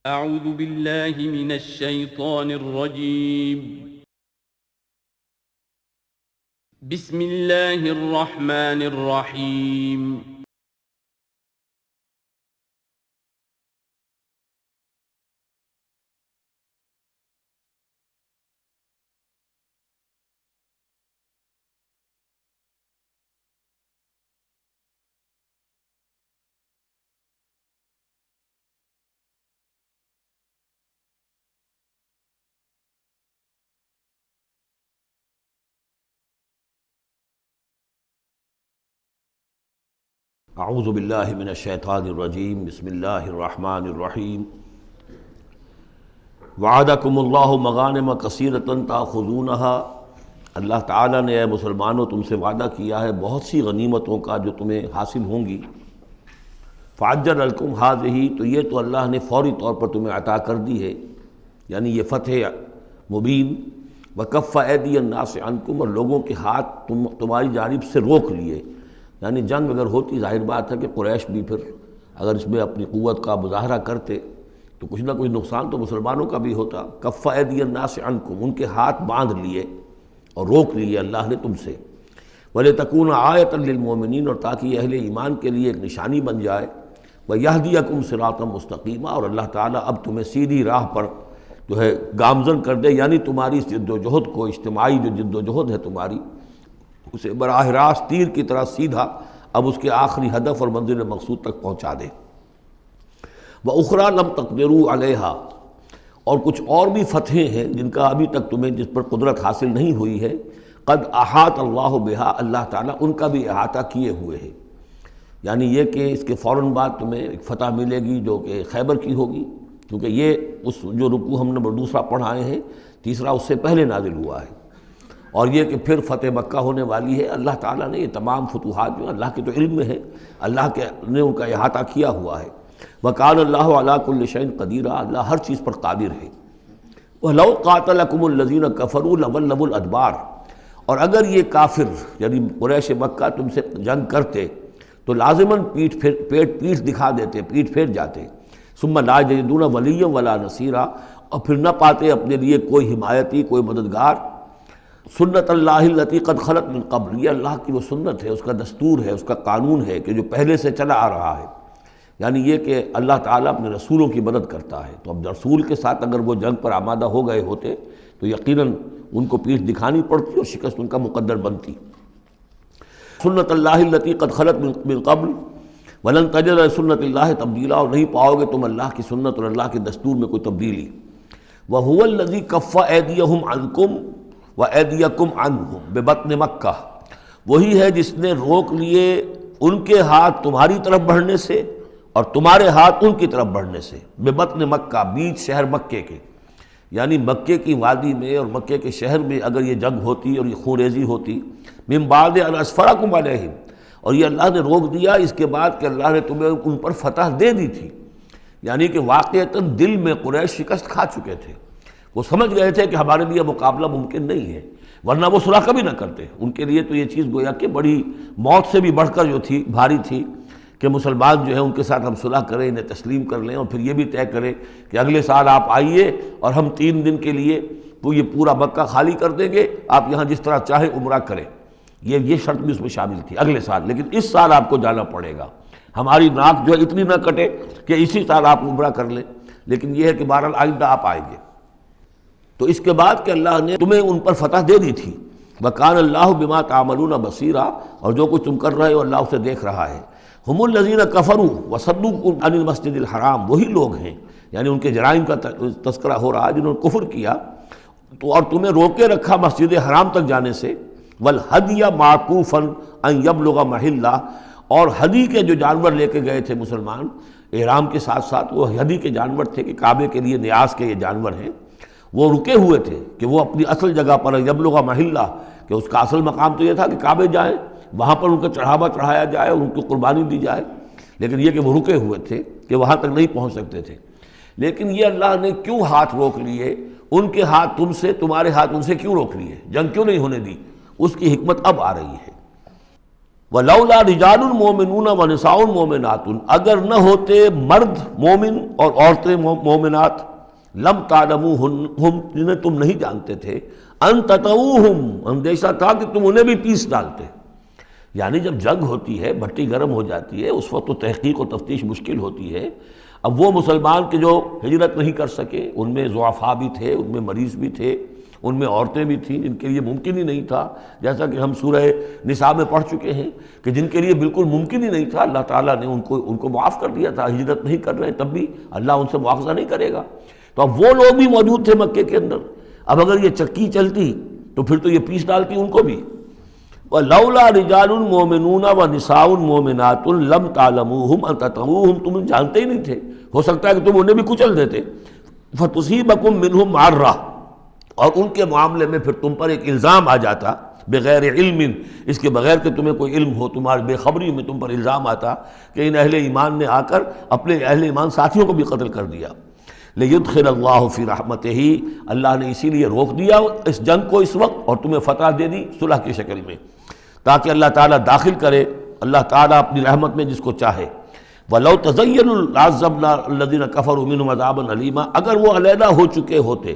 اعوذ باللہ من الشیطان الرجیم بسم اللہ الرحمن الرحیم اعوذ باللہ من الشیطان الرجیم بسم اللہ الرحمن الرحیم وعدکم اللہ مغانم کثیرۃ تاخذونها، اللہ تعالیٰ نے اے مسلمانوں تم سے وعدہ کیا ہے بہت سی غنیمتوں کا جو تمہیں حاصل ہوں گی۔ فعجل لکم ہذہ، تو یہ تو اللہ نے فوری طور پر تمہیں عطا کر دی ہے، یعنی یہ فتح مبین۔ وکف ایدی الناس عنکم، اور لوگوں کے ہاتھ تمہاری جانب سے روک لیے، یعنی جنگ اگر ہوتی ظاہر بات ہے کہ قریش بھی پھر اگر اس میں اپنی قوت کا مظاہرہ کرتے تو کچھ نہ کچھ نقصان تو مسلمانوں کا بھی ہوتا۔ کف ایدی الناس عنکم، ان کے ہاتھ باندھ لیے اور روک لیے اللہ نے تم سے۔ وَلِتَكُونَ آیَةً لِّلْمُؤْمِنِينَ، اور تاکہ یہ اہل ایمان کے لیے ایک نشانی بن جائے۔ وَيَهْدِيَكُمْ صِرَاطًا مُسْتَقِيمًا، اور اللہ تعالیٰ اب تمہیں سیدھی راہ پر جو ہے گامزن کر دے، یعنی تمہاری اس جد و جہد کو، اجتماعی جو جد و جہد ہے تمہاری، اسے براہ راست تیر کی طرح سیدھا اب اس کے آخری ہدف اور منزل مقصود تک پہنچا دے۔ وَأُخْرَىٰ لَمْ تَقْدِرُوا عَلَيْهَا، اور کچھ اور بھی فتحیں ہیں جن کا ابھی تک تمہیں جس پر قدرت حاصل نہیں ہوئی ہے۔ قد احاط اللہ بہا، اللہ تعالیٰ ان کا بھی احاطہ کیے ہوئے ہے، یعنی یہ کہ اس کے فوراً بعد تمہیں ایک فتح ملے گی جو کہ خیبر کی ہوگی، کیونکہ یہ اس جو رکوع ہم نے دوسرا پڑھائے ہیں، تیسرا اس سے پہلے نازل ہوا ہے، اور یہ کہ پھر فتح مکہ ہونے والی ہے۔ اللہ تعالیٰ نے یہ تمام فتوحات جو اللہ کے تو علم میں ہے، اللہ کے نے ان کا احاطہ کیا ہوا ہے۔ وَكَانَ اللَّهُ عَلَىٰ كُلِّ شَيْءٍ قَدِيرًا، اللہ ہر چیز پر قادر ہے۔ وَلَوْ قَاتَلَكُمُ الَّذِينَ كَفَرُوا لَوَلَّوُا الْأَدْبَارَ، اور اگر یہ کافر یعنی قریش مکہ تم سے جنگ کرتے تو لازماً پیٹ دکھا دیتے، پیٹ پھیر جاتے۔ ثُمَّ لَا يَجِدُونَ وَلِيًّا وَلَا نَصِيرًا، اور پھر نہ پاتے اپنے لیے کوئی حمایتی، کوئی مددگار۔ سنت اللہ التی قد خلت من قبل، یہ اللہ کی وہ سنت ہے، اس کا دستور ہے، اس کا قانون ہے کہ جو پہلے سے چلا آ رہا ہے، یعنی یہ کہ اللہ تعالیٰ اپنے رسولوں کی مدد کرتا ہے۔ تو اب رسول کے ساتھ اگر وہ جنگ پر آمادہ ہو گئے ہوتے تو یقیناً ان کو پیٹھ دکھانی پڑتی اور شکست ان کا مقدر بنتی۔ سنت اللہ التی قد خلت من قبل ولن تجد لسنت اللہ تبدیلا، اور نہیں پاؤ گے تم اللہ کی سنت اور اللہ کے دستور میں کوئی تبدیلی۔ وَهُوَ الَّذِي كَفَّ أَيْدِيَهُمْ عَنْكُمْ وَأَيْدِيَكُمْ عَنْهُمْ بِبَطْنِ مکہ، وہی ہے جس نے روک لیے ان کے ہاتھ تمہاری طرف بڑھنے سے اور تمہارے ہاتھ ان کی طرف بڑھنے سے۔ بِبَطْنِ مکہ، بیچ شہر مکے کے، یعنی مکے کی وادی میں اور مکے کے شہر میں اگر یہ جنگ ہوتی اور یہ خون ریزی ہوتی، مِن بَعْدِ أَنْ أَسْفَرَكُمْ عَلَيْهِمْ، اور یہ اللہ نے روک دیا اس کے بعد کہ اللہ نے تمہیں ان پر فتح دے دی تھی، یعنی کہ واقعتاً دل میں قریش شکست کھا چکے تھے، وہ سمجھ گئے تھے کہ ہمارے لیے مقابلہ ممکن نہیں ہے، ورنہ وہ صلح کبھی نہ کرتے۔ ان کے لیے تو یہ چیز گویا کہ بڑی موت سے بھی بڑھ کر جو تھی، بھاری تھی، کہ مسلمان جو ہیں ان کے ساتھ ہم صلح کریں، انہیں تسلیم کر لیں، اور پھر یہ بھی طے کریں کہ اگلے سال آپ آئیے اور ہم 3 دن کے لیے تو یہ پورا مکہ خالی کر دیں گے، آپ یہاں جس طرح چاہیں عمرہ کریں۔ یہ شرط بھی اس میں شامل تھی اگلے سال، لیکن اس سال آپ کو جانا پڑے گا، ہماری ناک جو ہے اتنی نہ کٹے کہ اسی سال آپ عمرہ کر لیں، لیکن یہ ہے کہ بہرحال آئندہ آپ آئیں گے۔ تو اس کے بعد کہ اللہ نے تمہیں ان پر فتح دے دی تھی۔ وَكَانَ اللَّهُ بِمَا تَعْمَلُونَ بَصِيرًا، اور جو کچھ تم کر رہے ہو اللہ اسے دیکھ رہا ہے۔ هُمُ الَّذِينَ كَفَرُوا وَصَدُّوكُمْ عَنِ الْمَسْجِدِ الْحَرَامِ، وہی لوگ ہیں، یعنی ان کے جرائم کا تذکرہ ہو رہا ہے جنہوں نے کفر کیا تو اور تمہیں روکے رکھا مسجد حرام تک جانے سے۔ وَالْهَدْيَ مَعْكُوفًا أَن يَبْلُغَ مَحِلَّهُ، اور ہدی کے جو جانور لے کے گئے تھے مسلمان احرام کے ساتھ ساتھ، وہ ہدی کے جانور تھے کہ کعبے کے لیے نیاز کے یہ جانور ہیں، وہ رکے ہوئے تھے کہ وہ اپنی اصل جگہ پر یبلغ محلہ، کہ اس کا اصل مقام تو یہ تھا کہ کعبے جائیں، وہاں پر ان کا چڑھاوا چڑھایا جائے اور ان کی قربانی دی جائے، لیکن یہ کہ وہ رکے ہوئے تھے کہ وہاں تک نہیں پہنچ سکتے تھے۔ لیکن یہ اللہ نے کیوں ہاتھ روک لیے، ان کے ہاتھ تم سے، تمہارے ہاتھ ان سے کیوں روک لیے، جنگ کیوں نہیں ہونے دی، اس کی حکمت اب آ رہی ہے۔ وَلَوْلَا رِجَالٌ مُؤْمِنُونَ وَنِسَاءٌ مُؤْمِنَاتٌ، اگر نہ ہوتے مرد مومن اور عورتیں مومنات، لم تعلموہم جنہیں تم نہیں جانتے تھے، ان تطؤوہم اندیشہ تھا کہ تم انہیں بھی پیس ڈالتے. یعنی جب جنگ ہوتی ہے، بھٹی گرم ہو جاتی ہے، اس وقت تو تحقیق و تفتیش مشکل ہوتی ہے. اب وہ مسلمان کے جو ہجرت نہیں کر سکے، ان میں ضعفاء بھی تھے، ان میں مریض بھی تھے، ان میں عورتیں بھی تھیں جن کے لیے ممکن ہی نہیں تھا، جیسا کہ ہم سورہ نساء میں پڑھ چکے ہیں کہ جن کے لیے بالکل ممکن ہی نہیں تھا، اللہ تعالیٰ نے ان کو معاف کر دیا تھا. ہجرت نہیں کر رہے تب بھی اللہ ان سے مواخذہ نہیں کرے گا. تو اب وہ لوگ بھی موجود تھے مکے کے اندر. اب اگر یہ چکی چلتی تو پھر تو یہ پیس ڈالتی ان کو بھی. وَلَوْلَا رِجَالٌ مُؤْمِنُونَ وَنِسَاءٌ مُؤْمِنَاتٌ لَمْ تَعْلَمُوهُمْ أَن تَطَؤُوهُمْ تم جانتے ہی نہیں تھے، ہو سکتا ہے کہ تم انہیں بھی کچل دیتے. فَتُصِيبَكُم مِّنْهُمْ مَعَرَّةٌ، اور ان کے معاملے میں پھر تم پر ایک الزام آ جاتا بغیر علم، اس کے بغیر کہ تمہیں کوئی علم ہو، تمہاری بے خبری میں تم پر الزام آتا کہ ان اہل ایمان نے آ کر اپنے اہل ایمان ساتھیوں کو بھی قتل کر دیا. لِيُدْخِلَ اللَّهُ فِي رَحْمَتِهِ، اللہ نے اسی لیے روک دیا اس جنگ کو اس وقت اور تمہیں فتح دے دی صلح کی شکل میں، تاکہ اللہ تعالیٰ داخل کرے اللہ تعالیٰ اپنی رحمت میں جس کو چاہے. وَلَوْ تَزَيَّنُوا لَعَذَّبْنَا الَّذِينَ كَفَرُوا مِنْهُمْ عَذَابًا أَلِيمًا، اگر وہ علیحدہ ہو چکے ہوتے،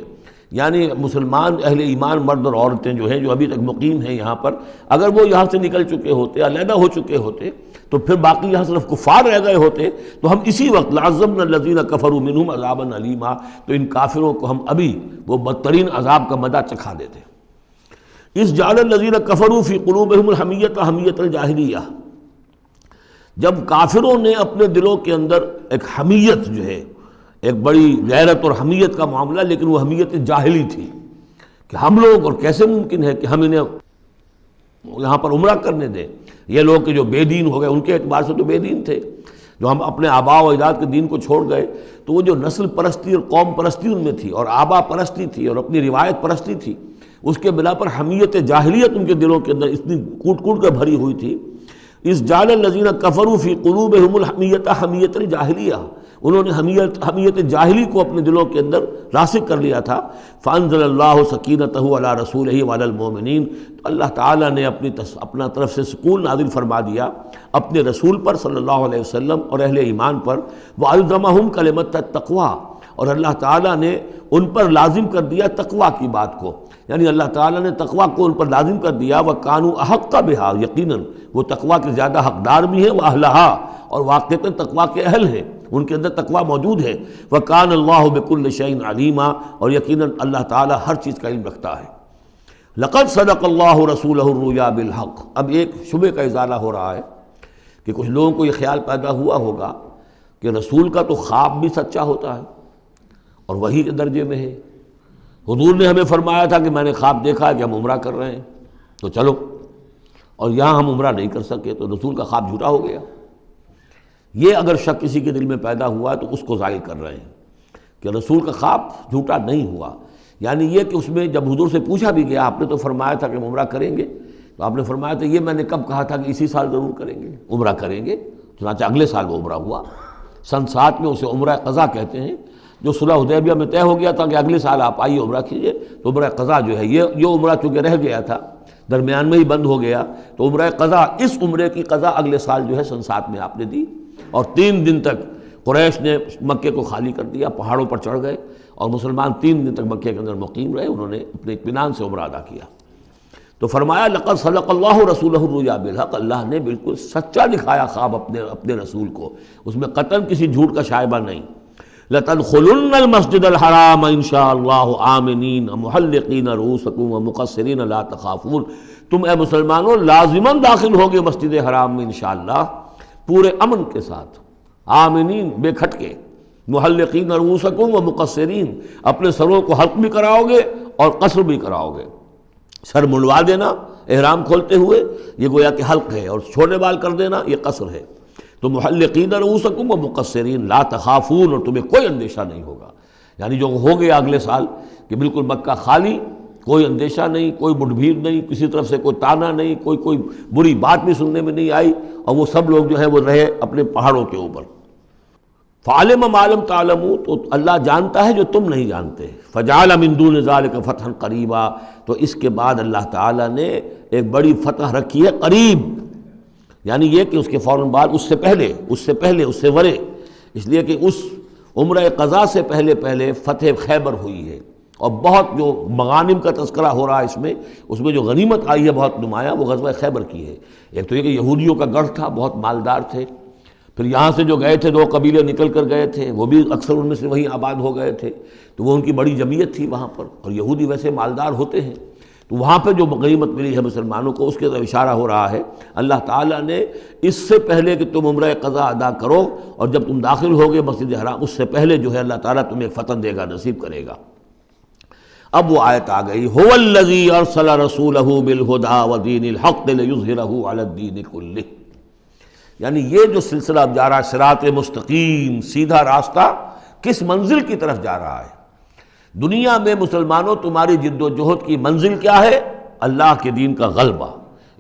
یعنی مسلمان اہل ایمان مرد اور عورتیں جو ہیں جو ابھی تک مقیم ہیں یہاں پر، اگر وہ یہاں سے نکل چکے ہوتے، علیحدہ ہو چکے ہوتے، تو پھر باقی یہاں صرف کفار رہ گئے ہوتے، تو ہم اسی وقت لَعَذَّبْنَا الَّذِينَ كَفَرُوا مِنْهُمْ عَذَابًا أَلِيمًا، تو ان کافروں کو ہم ابھی وہ بدترین عذاب کا مزہ چکھا دیتے. اس جعل الذین کفروا فی قلوبہم الحمیۃ حمیۃ الجاہلیہ، جب کافروں نے اپنے دلوں کے اندر ایک حمیت جو ہے، ایک بڑی غیرت اور حمیت کا معاملہ، لیکن وہ حمیت جاہلی تھی کہ ہم لوگ، اور کیسے ممکن ہے کہ ہم انہیں یہاں پر عمرہ کرنے دیں. یہ لوگ کہ جو بے دین ہو گئے، ان کے اعتبار سے تو بے دین تھے، جو ہم اپنے آبا و اجداد کے دین کو چھوڑ گئے، تو وہ جو نسل پرستی اور قوم پرستی ان میں تھی، اور آبا پرستی تھی، اور اپنی روایت پرستی تھی، اس کے بنا پر حمیت جاہلیت ان کے دلوں کے اندر اتنی کوٹ کوٹ کر بھری ہوئی تھی. اس جعل الذین کفروا فی قلوبہم الحمیۃ حمیۃ الجاہلیہ، انہوں نے حمیت جاہلی کو اپنے دلوں کے اندر راسخ کر لیا تھا. فانزل اللہ سکینتہ علی رسولہ وعلی المؤمنین، تو اللہ تعالیٰ نے اپنا طرف سے سکون نازل فرما دیا اپنے رسول پر صلی اللہ علیہ وسلم اور اہل ایمان پر. وَأَلْزَمَهُمْ كَلِمَةَ التَّقْوَىٰ، اور اللہ تعالیٰ نے ان پر لازم کر دیا تقویٰ کی بات کو، یعنی اللہ تعالیٰ نے تقویٰ کو ان پر لازم کر دیا. وَكَانُوا أَحَقَّ بِهَا، یقیناً وہ تقویٰ کے زیادہ حقدار بھی ہیں، وَأَهْلَهَا، اور واقعتاً تقویٰ کے اہل ہیں، ان کے اندر تقویٰ موجود ہے. وَكَانَ اللَّهُ بِكُلِّ شَيْءٍ عَلِيمًا، اور یقیناً اللہ تعالیٰ ہر چیز کا علم رکھتا ہے. لَقَدْ صَدَقَ اللَّهُ رَسُولَهُ الرُّؤْيَا بِالْحَقِّ، اب ایک شبہ کا ازالہ ہو رہا ہے کہ کچھ لوگوں کو یہ خیال پیدا ہوا ہوگا کہ رسول کا تو خواب بھی سچا ہوتا ہے اور وحی کے درجے میں ہے. حضور نے ہمیں فرمایا تھا کہ میں نے خواب دیکھا ہے کہ ہم عمرہ کر رہے ہیں تو چلو، اور یہاں ہم عمرہ نہیں کر سکے تو رسول کا خواب جھوٹا ہو گیا. یہ اگر شک کسی کے دل میں پیدا ہوا تو اس کو ظاہر کر رہے ہیں کہ رسول کا خواب جھوٹا نہیں ہوا. یعنی یہ کہ اس میں جب حضور سے پوچھا بھی گیا، آپ نے تو فرمایا تھا کہ ہم عمرہ کریں گے، تو آپ نے فرمایا تھا یہ میں نے کب کہا تھا کہ اسی سال ضرور کریں گے، عمرہ کریں گے. چنانچہ اگلے سال وہ عمرہ ہوا. سن 7 میں اسے عمرہ قضا کہتے ہیں، جو صلح حدیبیہ میں طے ہو گیا تھا کہ اگلے سال آپ آئیے عمرہ کیجئے، تو عمرہ قضا جو ہے یہ عمرہ چونکہ رہ گیا تھا، درمیان میں ہی بند ہو گیا، تو عمرہ قضا، اس عمرے کی قضا اگلے سال جو ہے سن 7 میں آپ نے دی. اور 3 دن تک قریش نے مکے کو خالی کر دیا، پہاڑوں پر چڑھ گئے، اور مسلمان 3 دن تک مکے کے اندر مقیم رہے. انہوں نے اپنے اطمینان سے عمرہ ادا کیا. تو فرمایا لقد صدق اللہ رسولہ الرؤیا بالحق، اللہ نے بالکل سچا دکھایا خواب اپنے رسول کو، اس میں قطعاً کسی جھوٹ کا شائبہ نہیں. لَتَدْخُلُنَّ الْمَسْجِدَ الْحَرَامَ إِنْ شَاءَ اللَّهُ آمِنِينَ مُحَلِّقِينَ رُؤُوسَكُمْ وَمُقَصِّرِينَ لَا تَخَافُونَ، تم اے مسلمانوں لازماً داخل ہوگے مسجد حرام میں انشاءاللہ پورے امن کے ساتھ، آمنین بے کھٹ کے، محلقین رؤوسکم ومقصرین، اپنے سروں کو حلق بھی کراؤ گے اور قصر بھی کراؤ گے. سر منڈوا دینا احرام کھولتے ہوئے یہ گویا کہ حلق ہے، اور چھوٹے بال کر دینا یہ قصر ہے. تو محلقین رؤوسکم ومقصرین لا تخافون، اور تمہیں کوئی اندیشہ نہیں ہوگا. یعنی جو ہو گیا اگلے سال کہ بالکل مکہ خالی، کوئی اندیشہ نہیں، کوئی مٹ بھیڑ نہیں، کسی طرف سے کوئی تانا نہیں، کوئی بری بات بھی سننے میں نہیں آئی، اور وہ سب لوگ جو ہیں وہ رہے اپنے پہاڑوں کے اوپر. فعلم ما لم تعلموا، تو اللہ جانتا ہے جو تم نہیں جانتے. فجعل من دون ذلك فتحا قریبا، تو اس کے بعد اللہ تعالیٰ نے ایک بڑی فتح رکھی ہے قریب. یعنی یہ کہ اس کے فوراً بعد اس سے ورے، اس لیے کہ اس عمرہ قضا سے پہلے فتح خیبر ہوئی ہے، اور بہت جو مغانم کا تذکرہ ہو رہا ہے اس میں جو غنیمت آئی ہے بہت نمایاں، وہ غزوہ خیبر کی ہے۔ ایک تو یہ کہ یہودیوں کا گڑھ تھا، بہت مالدار تھے، پھر یہاں سے جو گئے تھے 2 قبیلے نکل کر گئے تھے، وہ بھی اکثر ان میں سے وہیں آباد ہو گئے تھے، تو وہ ان کی بڑی جمعیت تھی وہاں پر، اور یہودی ویسے مالدار ہوتے ہیں، تو وہاں پہ جو غنیمت ملی ہے مسلمانوں کو، اس کے طرف اشارہ ہو رہا ہے اللہ تعالیٰ نے اس سے پہلے کہ تم عمرہ قضا ادا کرو، اور جب تم داخل ہوگے مسجد حرام، اس سے پہلے جو ہے اللہ تعالیٰ تمہیں ایک فتح دے گا، نصیب کرے گا۔ اب وہ آیت آ گئی، هو الذی ارسل رسولہ بالہدی ودین الحق لیظہرہ علی الدین کلہ، یعنی یہ جو سلسلہ اب جا رہا ہے، صراط مستقیم، سیدھا راستہ، کس منزل کی طرف جا رہا ہے؟ دنیا میں مسلمانوں تمہاری جد و جہد کی منزل کیا ہے؟ اللہ کے دین کا غلبہ،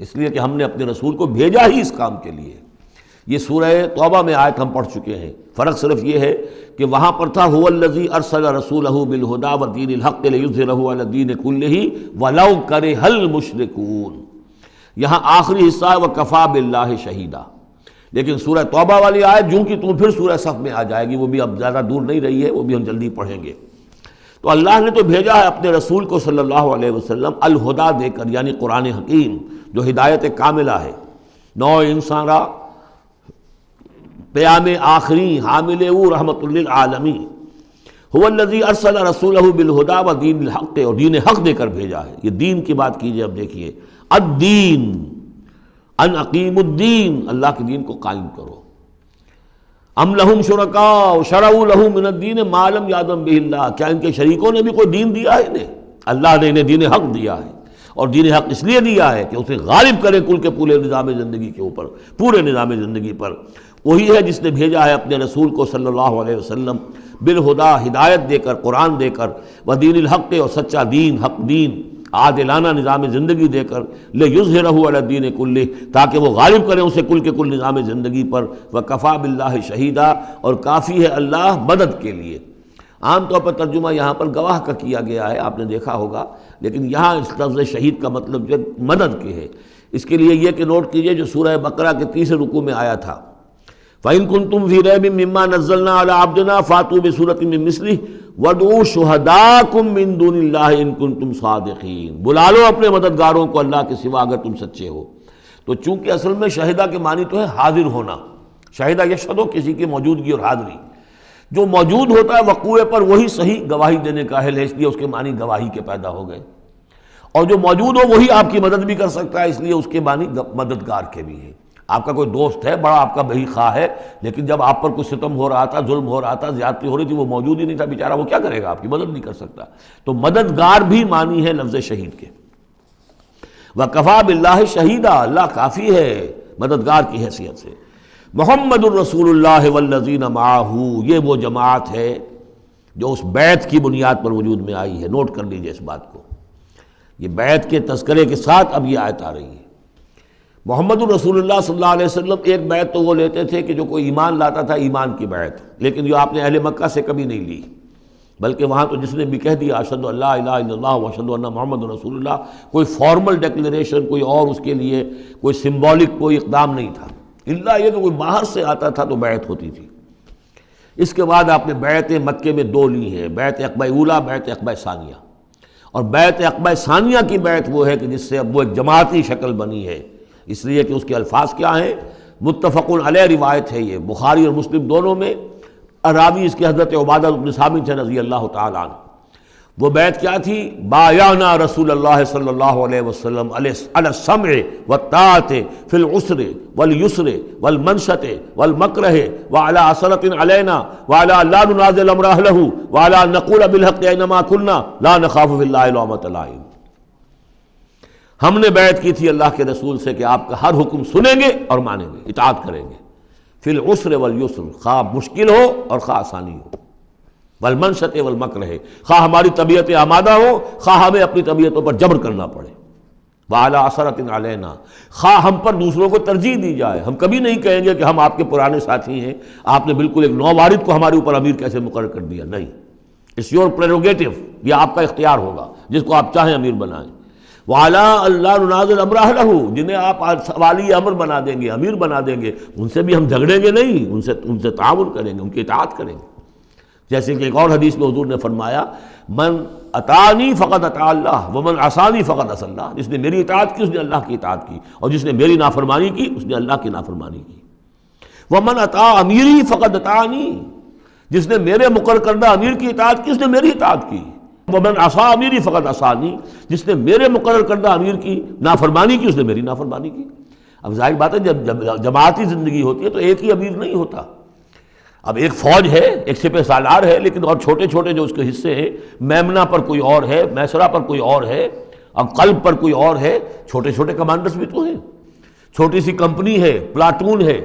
اس لیے کہ ہم نے اپنے رسول کو بھیجا ہی اس کام کے لیے۔ یہ سورہ توبہ میں آیت ہم پڑھ چکے ہیں، فرق صرف یہ ہے کہ وہاں پر تھا هو الذی ارسل رسولہ بالہدی ودین الحق لیظہرہ علی الدین کلہ ولو کرہ المشرکون، یہاں آخری حصہ ہے وکفی باللہ شہیدا، لیکن سورہ توبہ والی آیت جوں کی تم پھر سورہ صف میں آ جائے گی، وہ بھی اب زیادہ دور نہیں رہی ہے، وہ بھی ہم جلدی پڑھیں گے۔ تو اللہ نے تو بھیجا ہے اپنے رسول کو صلی اللہ علیہ وسلم الہدا دے کر، یعنی قرآن حکیم جو ہدایت کاملہ ہے، نوع انسان را پیام آخری حامل او رحمت للعالمین، هو الذی ارسل رسولہ بالہدی ودین الحق، اور دین حق دے کر بھیجا ہے۔ یہ دین کی بات کیجئے، اب دیکھیے الدین، ان اقیم الدین، اللہ کے دین کو قائم کرو۔ ام لہم شرکاء شرعوا لہم من الدین ما لم یأذن بہ اللہ، کیا ان کے شریکوں نے بھی کوئی دین دیا ہے انہیں؟ اللہ نے انہیں دین حق دیا ہے، اور دین حق اس لیے دیا ہے کہ اسے غالب کرے کل کے پورے نظام زندگی کے اوپر، پورے نظام زندگی پر۔ وہی ہے جس نے بھیجا ہے اپنے رسول کو صلی اللہ علیہ وسلم بالہدا، ہدایت دے کر، قرآن دے کر، ودین الحق، اور سچا دین، حق دین، عادلانہ نظام زندگی دے کر، لیظہرہ علی الدین کلہ، تاکہ وہ غالب کریں اسے کل کے کل نظام زندگی پر، وکفی باللہ شہیدا، اور کافی ہے اللہ مدد کے لیے۔ عام طور پر ترجمہ یہاں پر گواہ کا کیا گیا ہے، آپ نے دیکھا ہوگا، لیکن یہاں اس لفظ شہید کا مطلب جو مدد کے ہے۔ اس کے لیے یہ کہ نوٹ کیجئے جو سورہ بقرہ کے 30 رکوع میں آیا تھا، فَإِن كُنتُمْ فِي رَيْبٍ مِّمَّا نَزَّلْنَا عَلَىٰ عَبْدِنَا فَأْتُوا بِسُورَةٍ مِّن مِّثْلِهِ وَادْعُوا شُهَدَاءَكُم مِّن دُونِ اللَّهِ إِن كُنتُمْ صَادِقِينَ، بلا لو اپنے مددگاروں کو اللہ کے سوا اگر تم سچے ہو۔ تو چونکہ اصل میں شہیدہ کے معنی تو ہے حاضر ہونا، شہیدہ یشہدو، کسی کی موجودگی اور حاضری، جو موجود ہوتا ہے وقوع پر وہی صحیح گواہی دینے کا اہل ہے، اس لیے اس کے معنی گواہی کے پیدا ہو گئے، اور جو موجود ہو وہی آپ کی مدد بھی کر سکتا ہے، اس لیے اس کے معنی مددگار کے بھی ہیں۔ آپ کا کوئی دوست ہے، بڑا آپ کا بہی خواہ ہے، لیکن جب آپ پر کوئی ستم ہو رہا تھا، ظلم ہو رہا تھا، زیادتی ہو رہی تھی، وہ موجود ہی نہیں تھا بیچارہ، وہ کیا کرے گا؟ آپ کی مدد نہیں کر سکتا۔ تو مددگار بھی معنی ہے لفظ شہید کے۔ وَكَفَى بِاللَّهِ شَهِيدًا، اللہ کافی ہے مددگار کی حیثیت سے۔ محمد الرسول اللہ والذین معہ، یہ وہ جماعت ہے جو اس بیعت کی بنیاد پر وجود میں آئی ہے۔ نوٹ کر لیجئے اس بات کو، یہ بیعت کے تذکرے کے ساتھ اب یہ آیت آ رہی ہے۔ محمد الرسول اللہ صلی اللہ علیہ وسلم ایک بیعت تو وہ لیتے تھے کہ جو کوئی ایمان لاتا تھا، ایمان کی بیعت، لیکن جو آپ نے اہل مکہ سے کبھی نہیں لی، بلکہ وہاں تو جس نے بھی کہہ دیا اشہد ان لا الہ الا اللہ واشہد ان محمد رسول اللہ، کوئی فارمل ڈیکلیریشن، کوئی اور اس کے لیے کوئی سمبولک کوئی اقدام نہیں تھا، الا یہ کہ کوئی باہر سے آتا تھا تو بیعت ہوتی تھی۔ اس کے بعد آپ نے بیعت مکے میں 2 لی ہیں، بیعت عقبہ اولیٰ، بیعت عقبہ ثانیہ، اور بیعت عقبہ ثانیہ کی بیعت وہ ہے کہ جس سے اب وہ ایک جماعتی شکل بنی ہے، اس لیے کہ اس کے الفاظ کیا ہیں؟ متفق علیہ روایت ہے، یہ بخاری اور مسلم دونوں میں، راوی اس کے حضرت عبادہ بن صامت رضی اللہ تعالیٰ عنہ۔ وہ بیعت کیا تھی؟ بایعنا رسول اللہ صلی اللہ علیہ وسلم علی السمع والطاعۃ فی العسر والیسر والمنشط والمکرہ وعلی عثرۃ علینا وعلی لا ننازع الامر اہلہ وعلی ان نقول بالحق اینما کنا لا نخاف فی اللہ لومۃ لائم۔ ہم نے بیعت کی تھی اللہ کے رسول سے کہ آپ کا ہر حکم سنیں گے اور مانیں گے، اطاعت کریں گے، فی العسر والیسر، خواہ مشکل ہو اور خواہ آسانی ہو، والمنشط والمکرہ، خواہ ہماری طبیعت آمادہ ہو، خواہ ہمیں اپنی طبیعتوں پر جبر کرنا پڑے، وعلی عثرۃ علینا، خواہ ہم پر دوسروں کو ترجیح دی جائے، ہم کبھی نہیں کہیں گے کہ ہم آپ کے پرانے ساتھی ہیں، آپ نے بالکل ایک نووارد کو ہمارے اوپر امیر کیسے مقرر کر دیا، نہیں، اٹس یور پریروگیٹو، یہ آپ کا اختیار ہوگا، جس کو آپ چاہیں امیر بنائیں۔ وَعَلَىٰ أَلَّا نُنَازِلَ أَمْرَهُ لَهُ، جنہیں آپ والی امر بنا دیں گے، امیر بنا دیں گے، ان سے بھی ہم جھگڑیں گے نہیں، ان سے تعاون کریں گے، ان کی اطاعت کریں گے۔ جیسے کہ ایک اور حدیث میں حضور نے فرمایا من اطاعنی فقد اطاع اللہ ومن عصانی فقد عصی اللہ، جس نے میری اطاعت کی اس نے اللہ کی اطاعت کی، اور جس نے میری نافرمانی کی اس نے اللہ کی نافرمانی کی۔ ومن اطاع امیری فقد اطاعنی، جس نے میرے مقرر کردہ امیر کی اطاعت کی اس نے میری اطاعت کی۔ ومن عصی امیری فقد عصانی، جس نے میرے مقرر کردہ امیر کی نافرمانی کی اس نے میری نافرمانی کی۔ اب ظاہر بات ہے جب جماعتی زندگی ہوتی ہے تو ایک ہی امیر نہیں ہوتا، اب ایک فوج ہے، ایک سپہ سالار ہے، لیکن اور چھوٹے چھوٹے جو اس کے حصے ہیں، میمنہ پر کوئی اور ہے، میسرہ پر کوئی اور ہے، اب قلب پر کوئی اور ہے، چھوٹے چھوٹے کمانڈرز بھی تو ہیں، چھوٹی سی کمپنی ہے، پلاٹون ہے،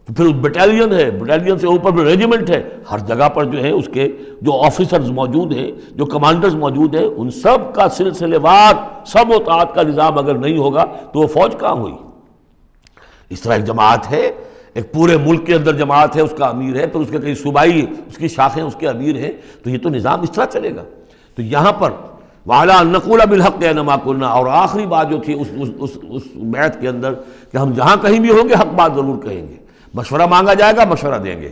پھر بٹالین ہے، بٹالین سے اوپر ریجیمنٹ ہے، ہر جگہ پر جو ہے اس کے جو آفیسرز موجود ہیں، جو کمانڈرز موجود ہیں، ان سب کا سلسلے وار سب و طاعت کا نظام اگر نہیں ہوگا تو وہ فوج کہاں ہوئی؟ اس طرح ایک جماعت ہے، ایک پورے ملک کے اندر جماعت ہے، اس کا امیر ہے، پھر اس کے کئی صوبائی اس کی شاخیں اس کے امیر ہیں، تو یہ تو نظام اس طرح چلے گا۔ تو یہاں پر وَعَلَىٰ أَن نَّقُولَ بِالْحَقِّ أَيْنَمَا كُنَّا، اور آخری بات جو تھی اس بیعت کے اندر کہ ہم جہاں کہیں بھی ہوں گے حق بات ضرور کہیں گے، مشورہ مانگا جائے گا مشورہ دیں گے،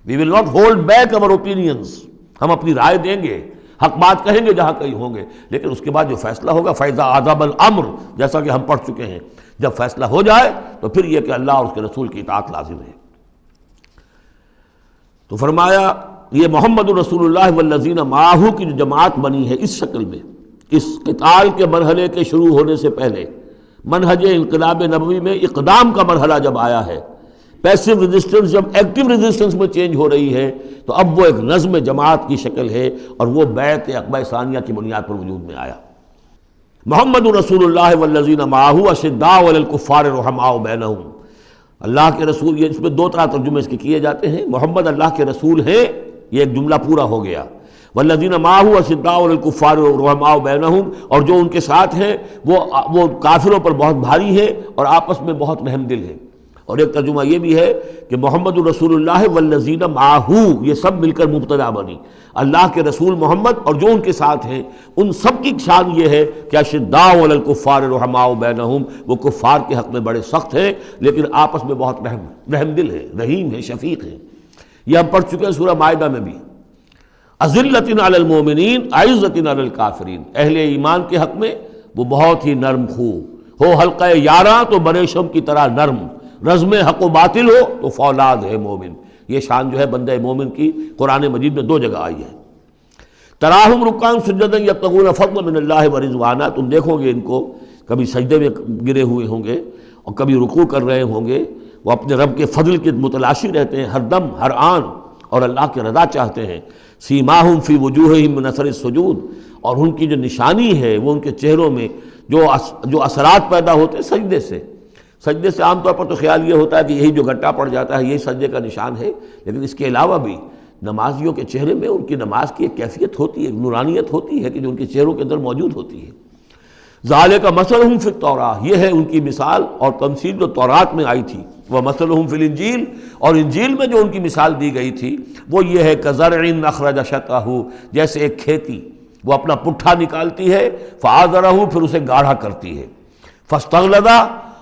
وی ول ناٹ ہولڈ بیک اور اوپینینز، ہم اپنی رائے دیں گے، حق بات کہیں گے جہاں کہیں ہوں گے، لیکن اس کے بعد جو فیصلہ ہوگا فَإِذَا عَزَمَ الْأَمْرُ، جیسا کہ ہم پڑھ چکے ہیں، جب فیصلہ ہو جائے تو پھر یہ کہ اللہ اور اس کے رسول کی اطاعت لازم ہے۔ تو فرمایا یہ محمد رسول اللہ والذین معہ کی جو جماعت بنی ہے اس شکل میں، اس قتال کے مرحلے کے شروع ہونے سے پہلے، منہج انقلاب نبوی میں اقدام کا مرحلہ جب آیا ہے، پیسو ریزسٹنس جب ایکٹیو ریزسٹنس میں چینج ہو رہی ہے، تو اب وہ ایک نظم جماعت کی شکل ہے، اور وہ بیعت عقبہ ثانیہ کی بنیاد پر وجود میں آیا۔ محمد رسول اللہ والذین معہ اشداء علی الکفار رحماء بینہم، اللہ کے رسول، یہ اس میں دو طرح ترجمے اس کے کیے جاتے ہیں، محمد اللہ کے رسول ہیں، یہ ایک جملہ پورا ہو گیا، والذین معہ اشداء علی الکفار رحماء بینہم، اور جو ان کے ساتھ ہیں وہ کافروں پر بہت بھاری ہیں اور آپس میں بہت رحم دل ہیں۔ اور ایک ترجمہ یہ بھی ہے کہ محمد رسول اللہ والذین معہ، یہ سب مل کر مبتدا بنی، اللہ کے رسول محمد اور جو ان کے ساتھ ہیں ان سب کی شان یہ ہے کہ اشداء علی الکفار رحماء بینہم، وہ کفار کے حق میں بڑے سخت ہیں لیکن آپس میں بہت رحم دل ہیں، رحیم ہیں، شفیق ہیں۔ یہ ہم پڑھ چکے ہیں سورہ مائدہ میں بھی، اذلۃ علی المؤمنین اعزۃ علی الکافرین، اہل ایمان کے حق میں وہ بہت ہی نرم خو ہو، حلقہ یاراں تو بریشم کی طرح نرم، رزم حق و باطل ہو تو فولاد ہے مومن۔ یہ شان جو ہے بندہ مومن کی قرآن مجید میں دو جگہ آئی ہے۔ تراہم رکعاً سجدا یبتغون فضلا من اللہ ورضوانا، تم دیکھو گے ان کو کبھی سجدے میں گرے ہوئے ہوں گے اور کبھی رکوع کر رہے ہوں گے، وہ اپنے رب کے فضل کے متلاشی رہتے ہیں ہر دم ہر آن، اور اللہ کی رضا چاہتے ہیں۔ سیماہم فی وجوہہم من اثر السجود، اور ان کی جو نشانی ہے وہ ان کے چہروں میں جو اثرات پیدا ہوتے ہیں سجدے سے عام طور پر تو خیال یہ ہوتا ہے کہ یہی جو گھٹا پڑ جاتا ہے یہی سجدے کا نشان ہے، لیکن اس کے علاوہ بھی نمازیوں کے چہرے میں ان کی نماز کی ایک کیفیت ہوتی ہے، ایک نورانیت ہوتی ہے کہ جو ان کے چہروں کے اندر موجود ہوتی ہے۔ ذالک مثلہم فی التوراۃ، یہ ہے ان کی مثال اور تمثیل جو تورات میں آئی تھی، ومثلہم فی الانجیل، اور انجیل میں جو ان کی مثال دی گئی تھی وہ یہ ہے کزرع اخرج شطأہ، جیسے ایک کھیتی وہ اپنا پٹھا نکالتی ہے، فآزرہ، پھر اسے گاڑھا کرتی ہے، فاستغلظ،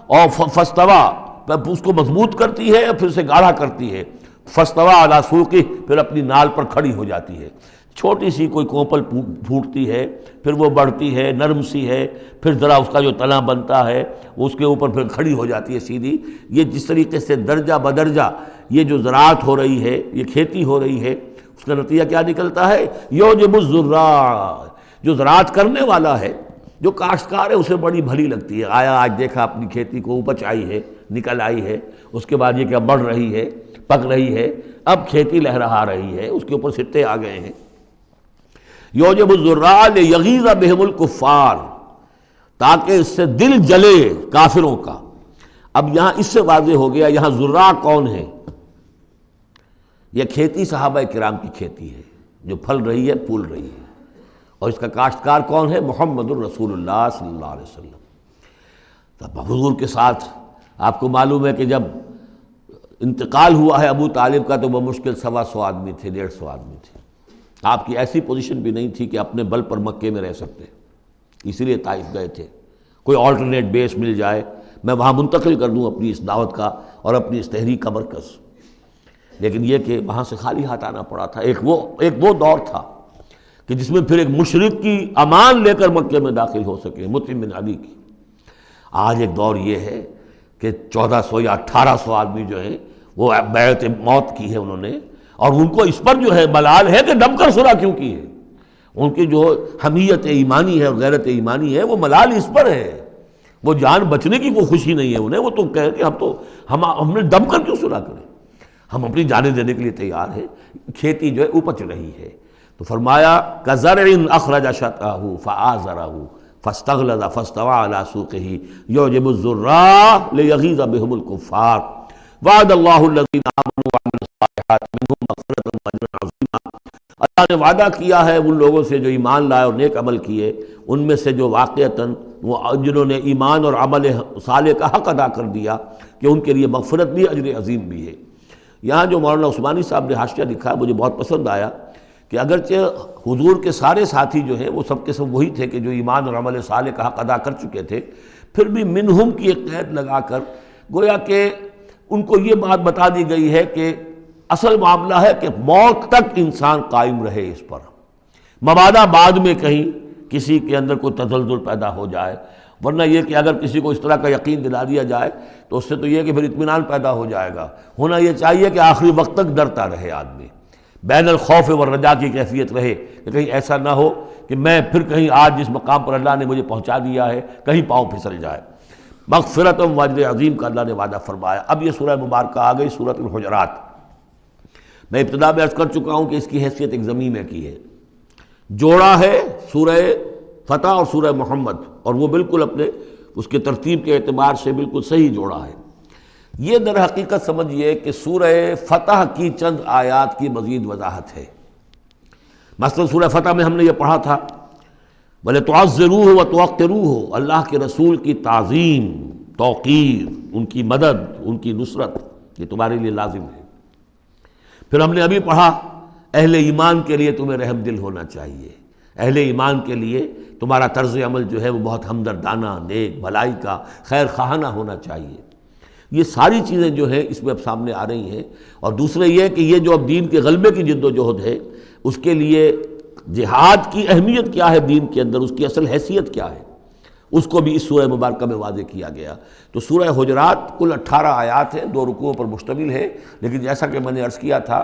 اور فاستویٰ، اس کو مضبوط کرتی ہے اور پھر اسے گاڑھا کرتی ہے، فاستویٰ علی سوقہ، پھر اپنی نال پر کھڑی ہو جاتی ہے۔ چھوٹی سی کوئی کوپل پھوٹتی ہے، پھر وہ بڑھتی ہے، نرم سی ہے، پھر ذرا اس کا جو تنا بنتا ہے وہ اس کے اوپر پھر کھڑی ہو جاتی ہے سیدھی۔ یہ جس طریقے سے درجہ بدرجہ یہ جو زراعت ہو رہی ہے، یہ کھیتی ہو رہی ہے، اس کا نتیجہ کیا نکلتا ہے؟ یعجب الزراع، جو زراعت کرنے والا ہے، جو کاشتکار ہے اسے بڑی بھلی لگتی ہے، آیا آج دیکھا اپنی کھیتی کو اپج آئی ہے، نکل آئی ہے، اس کے بعد یہ کہ بڑھ رہی ہے، پک رہی ہے، اب کھیتی لہرا رہی ہے، اس کے اوپر سٹے آ گئے ہیں۔ یعجب الزراع لیغیظ بہم الکفار، تاکہ اس سے دل جلے کافروں کا۔ اب یہاں اس سے واضح ہو گیا یہاں زراع کون ہے؟ یہ کھیتی صحابہ کرام کی کھیتی ہے جو پھل رہی ہے، پھول رہی ہے، اور اس کا کاشتکار کون ہے؟ محمد الرسول اللہ صلی اللہ علیہ وسلم۔ تب حضور کے ساتھ آپ کو معلوم ہے کہ جب انتقال ہوا ہے ابو طالب کا تو وہ مشکل 125 آدمی تھے، 150 آدمی تھے۔ آپ کی ایسی پوزیشن بھی نہیں تھی کہ اپنے بل پر مکے میں رہ سکتے، اسی لیے طائف گئے تھے۔ کوئی آلٹرنیٹ بیس مل جائے، میں وہاں منتقل کر دوں اپنی اس دعوت کا اور اپنی اس تحریک کا مرکز۔ لیکن یہ کہ وہاں سے خالی ہاتھ آنا پڑا تھا۔ ایک وہ دور تھا کہ جس میں پھر ایک مشرک کی امان لے کر مکے میں داخل ہو سکے، مطعم بن عدی کی۔ آج ایک دور یہ ہے کہ 1400 یا 1800 آدمی جو ہیں وہ بیعت موت کی ہے انہوں نے، اور ان کو اس پر جو ہے ملال ہے کہ دم کر صلح کیوں کی ہے۔ ان کی جو حمیت ایمانی ہے اور غیرت ایمانی ہے وہ ملال اس پر ہے، وہ جان بچنے کی کوئی خوشی نہیں ہے انہیں۔ وہ تو کہہ کہ ہم نے دم کر کیوں صلح کریں، ہم اپنی جانیں دینے کے لیے تیار ہیں۔ کھیتی جو ہے اپج رہی ہے، تو فرمایا کزرع اخرج شطأہ فآزرہ فاستغلظ فاستوى على سوقه يعجب الزراع ليغيظ بهم الكفار وعد الله الذين آمنوا وعملوا الصالحات منهم مغفرة واجرا عظیما۔ اللہ نے وعدہ کیا ہے ان لوگوں سے جو ایمان لائے اور نیک عمل کیے، ان میں سے جو واقعتاً جنہوں نے ایمان اور عمل صالح کا حق ادا کر دیا کہ ان کے لیے مغفرت بھی اجر عظیم بھی ہے۔ یہاں جو مولانا عثمانی صاحب نے حاشیہ لکھا مجھے بہت پسند آیا کہ اگرچہ حضور کے سارے ساتھی جو ہیں وہ سب کے سب وہی تھے کہ جو ایمان اور عمل صالح کا حق ادا کر چکے تھے، پھر بھی منہم کی ایک قید لگا کر گویا کہ ان کو یہ بات بتا دی گئی ہے کہ اصل معاملہ ہے کہ موت تک انسان قائم رہے اس پر، مبادا بعد میں کہیں کسی کے اندر کوئی تزلزل پیدا ہو جائے، ورنہ یہ کہ اگر کسی کو اس طرح کا یقین دلا دیا جائے تو اس سے تو یہ کہ پھر اطمینان پیدا ہو جائے گا۔ ہونا یہ چاہیے کہ آخری وقت تک ڈرتا رہے آدمی، بین الخوف والرجاء کی کیفیت رہے کہ کہیں ایسا نہ ہو کہ میں پھر کہیں آج جس مقام پر اللہ نے مجھے پہنچا دیا ہے کہیں پاؤں پھسل جائے۔ مغفرت و اجر عظیم کا اللہ نے وعدہ فرمایا۔ اب یہ سورہ مبارکہ آ گئی سورۃ الحجرات۔ میں ابتدا میں عرض کر چکا ہوں کہ اس کی حیثیت ایک ضمیمے کی ہے، جوڑا ہے سورہ فتح اور سورہ محمد، اور وہ بالکل اپنے اس کے ترتیب کے اعتبار سے بالکل صحیح جوڑا ہے۔ یہ در حقیقت سمجھیے کہ سورہ فتح کی چند آیات کی مزید وضاحت ہے۔ مثلا سورہ فتح میں ہم نے یہ پڑھا تھا وَلِتُعَزِّرُوهُ وَتُوَقِّرُوهُ، اللہ کے رسول کی تعظیم، توقیر، ان کی مدد، ان کی نصرت، یہ تمہارے لیے لازم ہے۔ پھر ہم نے ابھی پڑھا اہل ایمان کے لیے تمہیں رحم دل ہونا چاہیے، اہل ایمان کے لیے تمہارا طرز عمل جو ہے وہ بہت ہمدردانہ، نیک، بھلائی کا، خیر خواہانہ ہونا چاہیے۔ یہ ساری چیزیں جو ہیں اس میں اب سامنے آ رہی ہیں۔ اور دوسرے یہ کہ یہ جو اب دین کے غلبے کی جد و جہد ہے اس کے لیے جہاد کی اہمیت کیا ہے دین کے اندر، اس کی اصل حیثیت کیا ہے، اس کو بھی اس سورہ مبارکہ میں واضح کیا گیا۔ تو سورہ حجرات کل 18 آیات ہیں، 2 رکوعوں پر مشتمل ہے، لیکن جیسا کہ میں نے عرض کیا تھا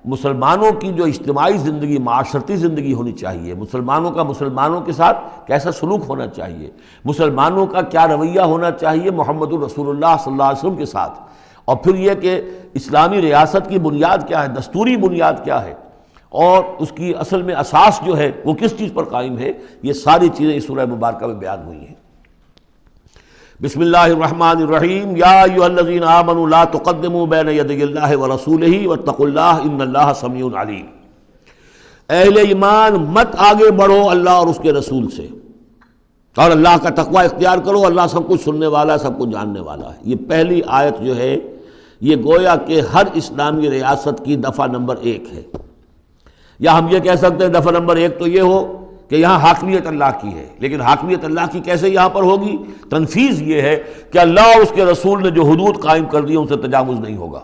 مسلمانوں کی جو اجتماعی زندگی، معاشرتی زندگی ہونی چاہیے، مسلمانوں کا مسلمانوں کے ساتھ کیسا سلوک ہونا چاہیے، مسلمانوں کا کیا رویہ ہونا چاہیے محمد الرسول اللہ صلی اللہ علیہ وسلم کے ساتھ، اور پھر یہ کہ اسلامی ریاست کی بنیاد کیا ہے، دستوری بنیاد کیا ہے، اور اس کی اصل میں اساس جو ہے وہ کس چیز پر قائم ہے، یہ ساری چیزیں اس سورہ مبارکہ میں بیان ہوئی ہیں۔ بسم اللہ الرحمن الرحیم، یا ایھا الذین آمنوا لا تقدموا بین یدی اللہ ورسولہ واتقوا اللہ ان اللہ سمیع علیم۔ اہل ایمان مت آگے بڑھو اللہ اور اس کے رسول سے، اور اللہ کا تقوی اختیار کرو، اللہ سب کچھ سننے والا ہے، سب کچھ جاننے والا ہے۔ یہ پہلی آیت جو ہے یہ گویا کہ ہر اسلامی ریاست کی دفعہ نمبر 1 ہے، یا ہم یہ کہہ سکتے ہیں دفعہ نمبر 1 تو یہ ہو کہ یہاں حاکمیت اللہ کی ہے، لیکن حاکمیت اللہ کی کیسے یہاں پر ہوگی؟ تنفیذ یہ ہے کہ اللہ اور اس کے رسول نے جو حدود قائم کر دی ان سے تجاوز نہیں ہوگا۔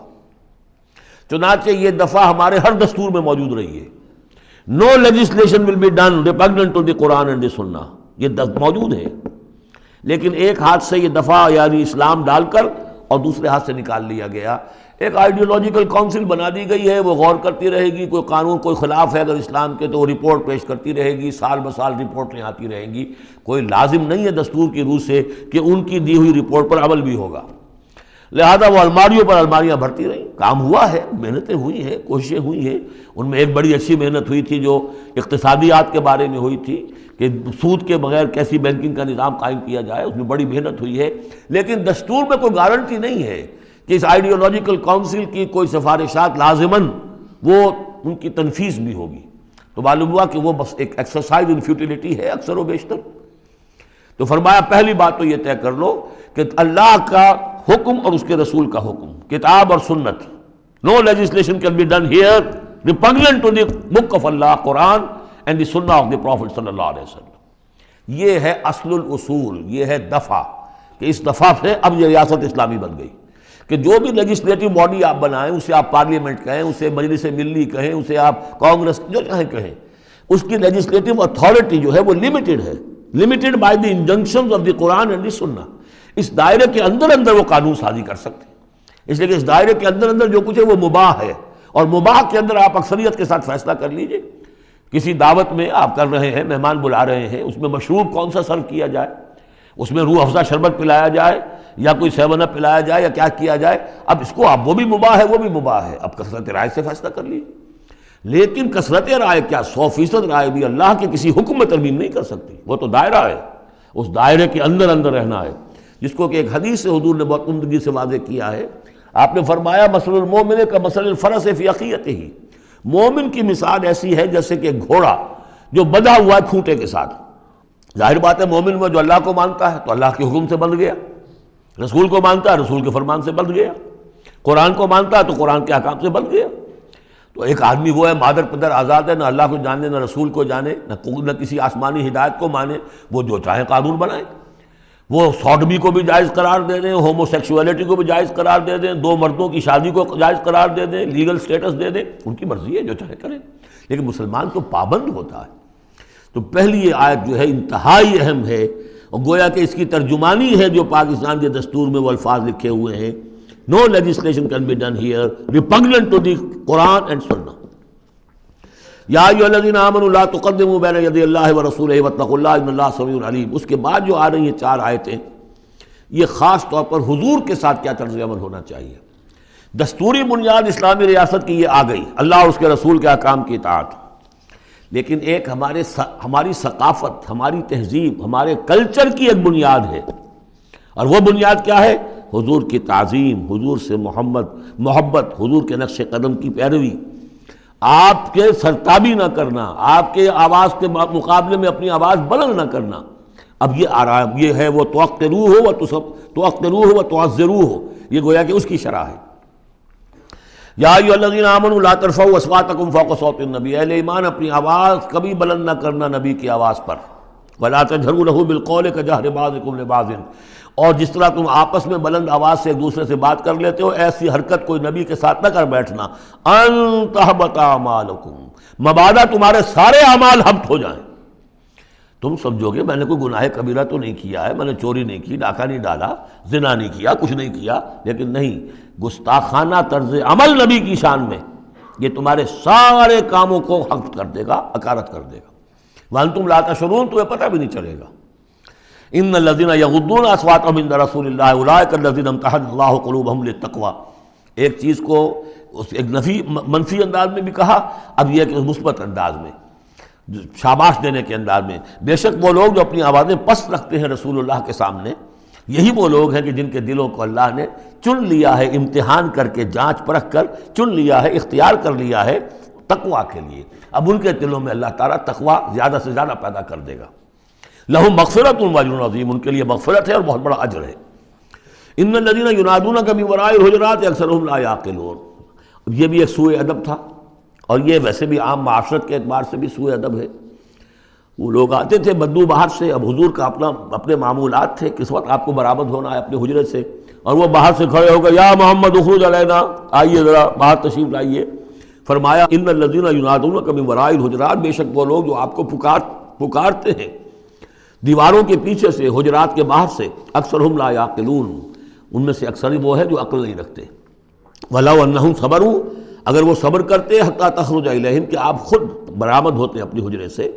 چنانچہ یہ دفعہ ہمارے ہر دستور میں موجود رہی ہے، no legislation will be done repugnant to the Quran and the Sunnah, یہ موجود ہے، لیکن ایک ہاتھ سے یہ دفعہ یعنی اسلام ڈال کر اور دوسرے ہاتھ سے نکال لیا گیا۔ ایک آئیڈیولوجیکل کونسل بنا دی گئی ہے، وہ غور کرتی رہے گی، کوئی قانون کوئی خلاف ہے اگر اسلام کے تو وہ رپورٹ پیش کرتی رہے گی، سال بسال رپورٹیں آتی رہیں گی، کوئی لازم نہیں ہے دستور کی روح سے کہ ان کی دی ہوئی رپورٹ پر عمل بھی ہوگا، لہذا وہ الماریوں پر الماریاں بھرتی رہیں۔ کام ہوا ہے، محنتیں ہوئی ہیں، کوششیں ہوئی ہیں، ان میں ایک بڑی اچھی محنت ہوئی تھی جو اقتصادیات کے بارے میں ہوئی تھی کہ سود کے بغیر کیسی بینکنگ کا نظام قائم کیا جائے، اس میں بڑی محنت ہوئی ہے، لیکن دستور میں کوئی گارنٹی نہیں ہے کہ اس آئیڈیولوجیکل کونسل کی کوئی سفارشات لازماً وہ ان کی تنفیذ بھی ہوگی، تو معلوم ہوا کہ وہ بس ایک ایکسرسائز ان فیوٹیلیٹی ہے اکثر و بیشتر۔ تو فرمایا پہلی بات تو یہ طے کر لو کہ اللہ کا حکم اور اس کے رسول کا حکم، کتاب اور سنت، no legislation can be done here repugnant to the book of Allah Quran and the Sunnah of the profit صلی اللہ علیہ وسلم۔ یہ ہے اصل الاصول، یہ ہے دفعہ، کہ اس دفعہ سے اب یہ ریاست اسلامی بن گئی کہ جو بھی لیجسلیٹو باڈی آپ بنائیں، اسے آپ پارلیمنٹ کہیں، اسے مجلس ملی کہیں، اسے آپ کانگریس جو چاہیں کہیں، اس کی لیجسلیٹو اتھارٹی جو ہے وہ لمیٹڈ ہے، limited by the injunctions of the Quran and the Sunnah. اس دائرے کے اندر اندر وہ قانون سازی کر سکتے ہیں، اس لیے کہ اس دائرے کے اندر اندر جو کچھ ہے وہ مباح ہے، اور مباح کے اندر آپ اکثریت کے ساتھ فیصلہ کر لیجئے۔ کسی دعوت میں آپ کر رہے ہیں، مہمان بلا رہے ہیں، اس میں مشروب کون سا سرو کیا جائے، اس میں روح افزا شربت پلایا جائے یا کوئی 7 اپ پلایا جائے یا کیا کیا جائے، اب اس کو آپ وہ بھی مباح ہے وہ بھی مباح ہے، اب کثرت رائے سے فیصلہ کر لیجیے۔ لیکن کثرت رائے کیا 100% رائے بھی اللہ کے کسی حکم میں ترمیم نہیں کر سکتی، وہ تو دائرہ ہے، اس دائرے کے اندر اندر رہنا ہے، جس کو کہ ایک حدیث سے حضور نے بہت عمدگی سے واضح کیا ہے۔ آپ نے فرمایا مثل المومن کا مثل الفرس فی عقیتہ، مومن کی مثال ایسی ہے جیسے کہ گھوڑا جو بندھا ہوا ہے کھوٹے کے ساتھ۔ ظاہر بات ہے مومن میں جو اللہ کو مانتا ہے تو اللہ کے حکم سے بندھ گیا، رسول کو مانتا ہے رسول کے فرمان سے بندھ گیا، قرآن کو مانتا ہے تو قرآن کے احکام سے بندھ گیا۔ تو ایک آدمی وہ ہے مادر پدر آزاد ہے، نہ اللہ کو جانے نہ رسول کو جانے نہ کسی آسمانی ہدایت کو مانے، وہ جو چاہے قانون بنائے، وہ سوڈمی کو بھی جائز قرار دے دیں، ہومو سیکسولیٹی کو بھی جائز قرار دے دیں، 2 مردوں کی شادی کو جائز قرار دے دیں، لیگل سٹیٹس دے دیں، ان کی مرضی ہے جو چاہے کریں، لیکن مسلمان تو پابند ہوتا ہے۔ تو پہلی یہ آیت جو ہے انتہائی اہم ہے، اور گویا کہ اس کی ترجمانی ہے جو پاکستان کے دستور میں وہ الفاظ لکھے ہوئے ہیں، No legislation can be done here repugnant to the Quran and Sunnah. یا ایھا الذین آمنوا لا تقدموا بین یدی اللہ ورسولہ واتقوا اللہ ان اللہ سمیع علیم۔ اس کے بعد جو آ رہی ہیں 4 آیتیں، یہ خاص طور پر حضور کے ساتھ کیا طرز عمل ہونا چاہیے۔ دستوری بنیاد اسلامی ریاست کی یہ آ گئی، اللہ اور اس کے رسول کے احکام کی اطاعت، لیکن ایک ہماری ثقافت، ہماری تہذیب، ہمارے کلچر کی ایک بنیاد ہے، اور وہ بنیاد کیا ہے؟ حضور کی تعظیم، حضور سے محبت، حضور کے نقش قدم کی پیروی، آپ کے سرتابی نہ کرنا، آپ کے آواز کے مقابلے میں اپنی آواز بلند نہ کرنا۔ اب یہ آرام یہ ہے وہ توقروہ و تعزروہ، یہ گویا کہ اس کی شرح ہے۔ یا ایھا الذین آمنوا لا ترفعوا اصواتکم فوق صوت النبی، اہل ایمان اپنی آواز کبھی بلند نہ کرنا نبی کی آواز پر، ولا تجہروا لہ بالقول کجہر بعضکم لبعض، اور جس طرح تم آپس میں بلند آواز سے ایک دوسرے سے بات کر لیتے ہو، ایسی حرکت کوئی نبی کے ساتھ نہ کر بیٹھنا، ان تحبط اعمالکم، مبادا تمہارے سارے اعمال حبط ہو جائیں۔ تم سمجھو گے میں نے کوئی گناہ کبیرہ تو نہیں کیا ہے، میں نے چوری نہیں کی، ڈاکہ نہیں ڈالا، زنا نہیں کیا، کچھ نہیں کیا، لیکن نہیں، گستاخانہ طرز عمل نبی کی شان میں یہ تمہارے سارے کاموں کو حبط کر دے گا، اکارت کر دے گا۔ وانتم لا تشعرون، تمہیں پتہ بھی نہیں چلے گا۔ ان الذین یغضون اصواتهم عند رسول اللہ اولئک الذین امتحن اللہ قلوبهم للتقوی، ایک چیز کو ایک منفی انداز میں بھی کہا، اب یہ کہ مثبت انداز میں، شاباش دینے کے انداز میں، بے شک وہ لوگ جو اپنی آوازیں پست رکھتے ہیں رسول اللہ کے سامنے، یہی وہ لوگ ہیں کہ جن کے دلوں کو اللہ نے چن لیا ہے، امتحان کر کے جانچ پرکھ کر چن لیا ہے، اختیار کر لیا ہے تقوی کے لیے۔ اب ان کے دلوں میں اللہ تعالیٰ تقوی زیادہ سے زیادہ پیدا کر دے گا۔ لہم مغفرۃ واجر عظیم، ان کے لیے مغفرت ہے اور بہت بڑا اجر ہے۔ ان الذین ینادونک من وراء الحجرات اکثرهم لا یعقلون، یہ بھی ایک سوء ادب تھا، اور یہ ویسے بھی عام معاشرت کے اعتبار سے بھی سوء ادب ہے۔ وہ لوگ آتے تھے بدو باہر سے، اب حضور کا اپنے معمولات تھے، کس وقت آپ کو برآمد ہونا ہے اپنے حجرے سے، اور وہ باہر سے کھڑے ہو گئے، یا محمد اخرج علینا، آئیے ذرا باہر تشریف لائیے۔ فرمایا ان الذین ینادونک من وراء الحجرات، بے شک وہ لوگ جو آپ کو پکارتے ہیں دیواروں کے پیچھے سے، حجرات کے باہر سے، اکثرهم لا یعقلون، ان میں سے اکثر وہ ہے جو عقل نہیں رکھتے۔ وَلَوْ أَنَّهُمْ صَبَرُوا، اگر وہ صبر کرتے حتیٰ تخرج الیہم، کہ آپ خود برآمد ہوتے اپنی حجرے سے،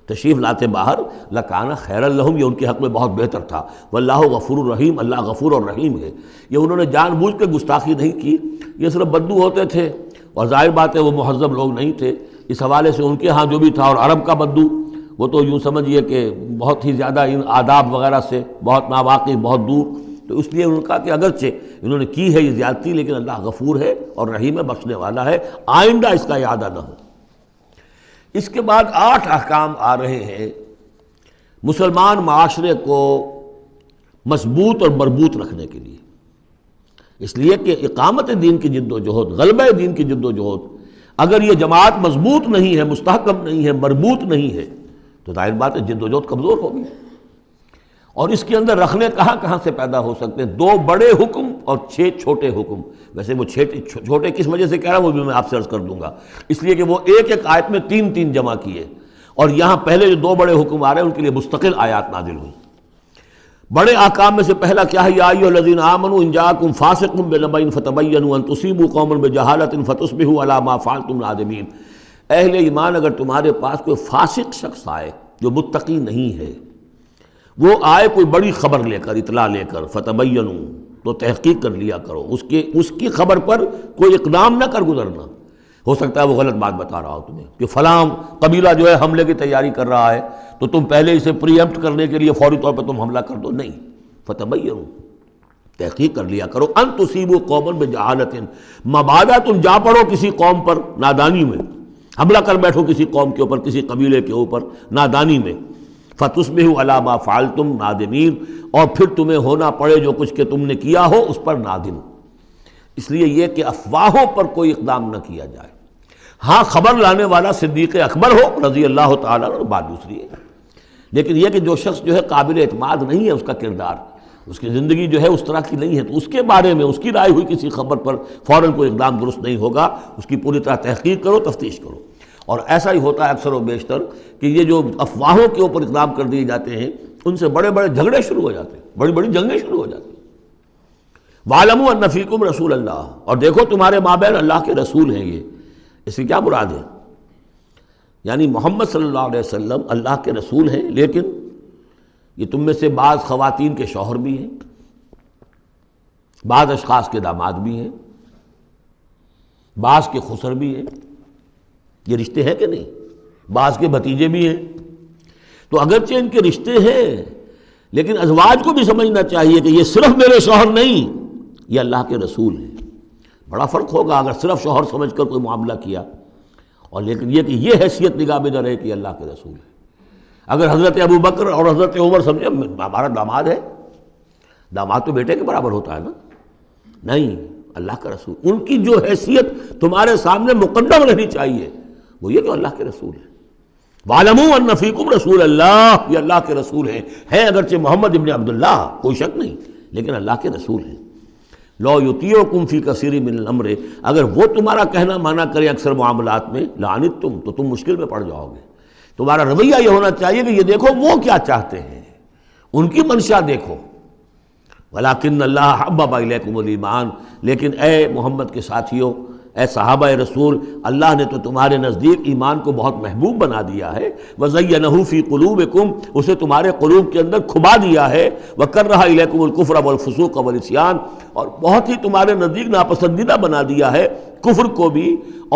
تشریف لاتے باہر، لَكَانَ خَيْرًا لَهُمْ، یہ ان کے حق میں بہت بہتر تھا۔ وَاللَّهُ غَفُورٌ رَحِيمٌ، اللہ غفور اور رحیم ہے۔ یہ انہوں نے جان بوجھ کے گستاخی نہیں کی، یہ صرف بدو ہوتے تھے، اور ظاہر بات ہے وہ مہذب لوگ نہیں تھے، اس حوالے سے ان کے ہاں جو بھی تھا، اور عرب کا بدو وہ تو یوں سمجھیے کہ بہت ہی زیادہ ان آداب وغیرہ سے بہت ناواقف، بہت دور، تو اس لیے انہوں نے کہا کہ اگرچہ انہوں نے کی ہے یہ زیادتی، لیکن اللہ غفور ہے اور رحیم ہے، بخشنے والا ہے، آئندہ اس کا اعادہ نہ ہو۔ اس کے بعد 8 احکام آ رہے ہیں مسلمان معاشرے کو مضبوط اور مربوط رکھنے کے لیے، اس لیے کہ اقامت دین کی جد و جہد، غلبہ دین کی جد و جہد، اگر یہ جماعت مضبوط نہیں ہے، مستحکم نہیں ہے، مربوط نہیں ہے، تو ظاہر بات ہے جد و جہد کمزور ہوگی. اور اس کے اندر رکھنے کہاں سے پیدا ہو سکتے ہیں؟ 2 بڑے حکم اور 6 چھوٹے حکم. ویسے وہ چھوٹے کس وجہ سے کہہ رہا ہوں وہ بھی میں آپ سے عرض کر دوں گا. اس لیے کہ وہ ایک آیت میں 3 جمع کیے، اور یہاں پہلے جو 2 بڑے حکم آ رہے ہیں ان کے لیے مستقل آیات نازل ہوئی. بڑے احکام میں سے پہلا کیا ہے؟ یا ایھا الذین آمنوا ان جاءکم فاسق بنبأ فتبینوا ان تصیبوا قوما بجہالۃ فتصبحوا علی ما فعلتم نادمین. اہل ایمان، اگر تمہارے پاس کوئی فاسق شخص آئے جو متقی نہیں ہے، وہ آئے کوئی بڑی خبر لے کر، اطلاع لے کر، فتبینوا، تو تحقیق کر لیا کرو، اس کی خبر پر کوئی اقدام نہ کر گزرنا. ہو سکتا ہے وہ غلط بات بتا رہا ہو تمہیں کہ فلاں قبیلہ جو ہے حملے کی تیاری کر رہا ہے، تو تم پہلے اسے پری ایمپٹ کرنے کے لیے فوری طور پر تم حملہ کر دو. نہیں، فتبینوا، تحقیق کر لیا کرو. ان تصیبوا قوما بجہالۃ، مبادا تم جا پڑو کسی قوم پر نادانی میں، حملہ کر بیٹھو کسی قوم کے اوپر، کسی قبیلے کے اوپر نادانی میں، فتصبحوا علی ما فعلتم نادمین، اور پھر تمہیں ہونا پڑے جو کچھ کہ تم نے کیا ہو اس پر نادم. اس لیے یہ کہ افواہوں پر کوئی اقدام نہ کیا جائے. ہاں خبر لانے والا صدیق اکبر ہو رضی اللہ تعالیٰ عنہ، بات دوسری ہے. لیکن یہ کہ جو شخص جو ہے قابل اعتماد نہیں ہے، اس کا کردار، اس کی زندگی جو ہے اس طرح کی نہیں ہے، تو اس کے بارے میں اس کی رائے ہوئی کسی خبر پر فوراً کوئی اقدام درست نہیں ہوگا. اس کی پوری طرح تحقیق کرو، تفتیش کرو. اور ایسا ہی ہوتا ہے اکثر و بیشتر کہ یہ جو افواہوں کے اوپر اقدام کر دیے جاتے ہیں، ان سے بڑے بڑے جھگڑے شروع ہو جاتے ہیں، بڑی بڑی جنگیں شروع ہو جاتی ہیں. وَاعْلَمُوا أَنَّ فِيكُمْ رَسُولَ اللَّهِ، اور دیکھو تمہارے مابین اللہ کے رسول ہیں. یہ اس سے کیا مراد ہے؟ یعنی محمد صلی اللہ علیہ وسلم اللہ کے رسول ہیں، لیکن یہ تم میں سے بعض خواتین کے شوہر بھی ہیں، بعض اشخاص کے داماد بھی ہیں، بعض کے خسر بھی ہیں. یہ رشتے ہیں کہ نہیں؟ بعض کے بھتیجے بھی ہیں. تو اگرچہ ان کے رشتے ہیں، لیکن ازواج کو بھی سمجھنا چاہیے کہ یہ صرف میرے شوہر نہیں، یہ اللہ کے رسول ہیں. بڑا فرق ہوگا اگر صرف شوہر سمجھ کر کوئی معاملہ کیا، اور لیکن یہ کہ یہ حیثیت نگاہ میں نہ رہے کہ یہ اللہ کے رسول ہے. اگر حضرت ابو بکر اور حضرت عمر سمجھے ہمارا داماد ہے، داماد تو بیٹے کے برابر ہوتا ہے نا، نہیں، اللہ کا رسول. ان کی جو حیثیت تمہارے سامنے مقدم رہنی چاہیے وہ یہ کہ اللہ کے رسول ہیں. وَاعْلَمُوا أَنَّ فِيكُمْ رَسُولَ اللَّهِ، یہ اللہ کے رسول ہیں اگرچہ محمد ابن عبداللہ، کوئی شک نہیں، لیکن اللہ کے رسول ہیں. لَوْ يُطِيعُكُمْ فِي كَثِيرٍ مِّنَ الْأَمْرِ، اگر وہ تمہارا کہنا مانا کرے اکثر معاملات میں، لَعَنِتُّمْ، تو تم مشکل میں پڑ جاؤ گے. تمہارا رویہ یہ ہونا چاہیے کہ یہ دیکھو وہ کیا چاہتے ہیں، ان کی منشا دیکھو. وَلَكِنَّ اللَّهَ حَبَّبَ إِلَيْكُمُ الْإِيمَانَ، لیکن اے محمد کے ساتھیو، اے صحابہ رسول، اللہ نے تو تمہارے نزدیک ایمان کو بہت محبوب بنا دیا ہے. وَزَيَّنَهُ فِي قُلُوبِكُمْ، اسے تمہارے قلوب کے اندر کھبا دیا ہے. وَكَرَّهَ إِلَيْكُمُ الْكُفْرَ وَالْفُسُوقَ وَالْعِصْيَانَ، اور بہت ہی تمہارے نزدیک ناپسندیدہ بنا دیا ہے کفر کو بھی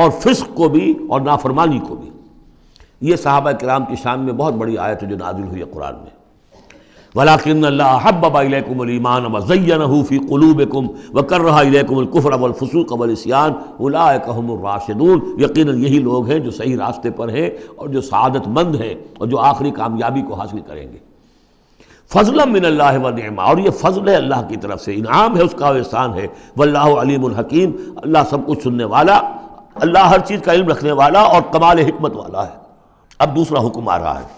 اور فسق کو بھی اور نافرمانی کو بھی. یہ صحابہ کرام کی شان میں بہت بڑی آیت ہے جو نازل ہوئی ہے قرآن میں. وَلَكِنَّ اللَّهَ حَبَّبَ إِلَيْكُمُ الْإِيمَانَ وَزَيَّنَهُ فِي قُلُوبِكُمْ وَكَرَّهَ إِلَيْكُمُ الْكُفْرَ وَالْفُسُوقَ وَالْعِصْيَانَ أُولَٰئِكَ هُمُ الرَّاشِدُونَ، یقیناً یہی لوگ ہیں جو صحیح راستے پر ہیں اور جو سعادت مند ہیں اور جو آخری کامیابی کو حاصل کریں گے. فضلا من اللہ ونعما، اور یہ فضل ہے اللہ کی طرف سے، انعام ہے اس کا، احسان ہے. واللہ علیم الحکیم، اللہ سب کچھ سننے والا، اللہ ہر چیز کا علم رکھنے والا اور کمال حکمت والا ہے. اب دوسرا حکم آ رہا ہے،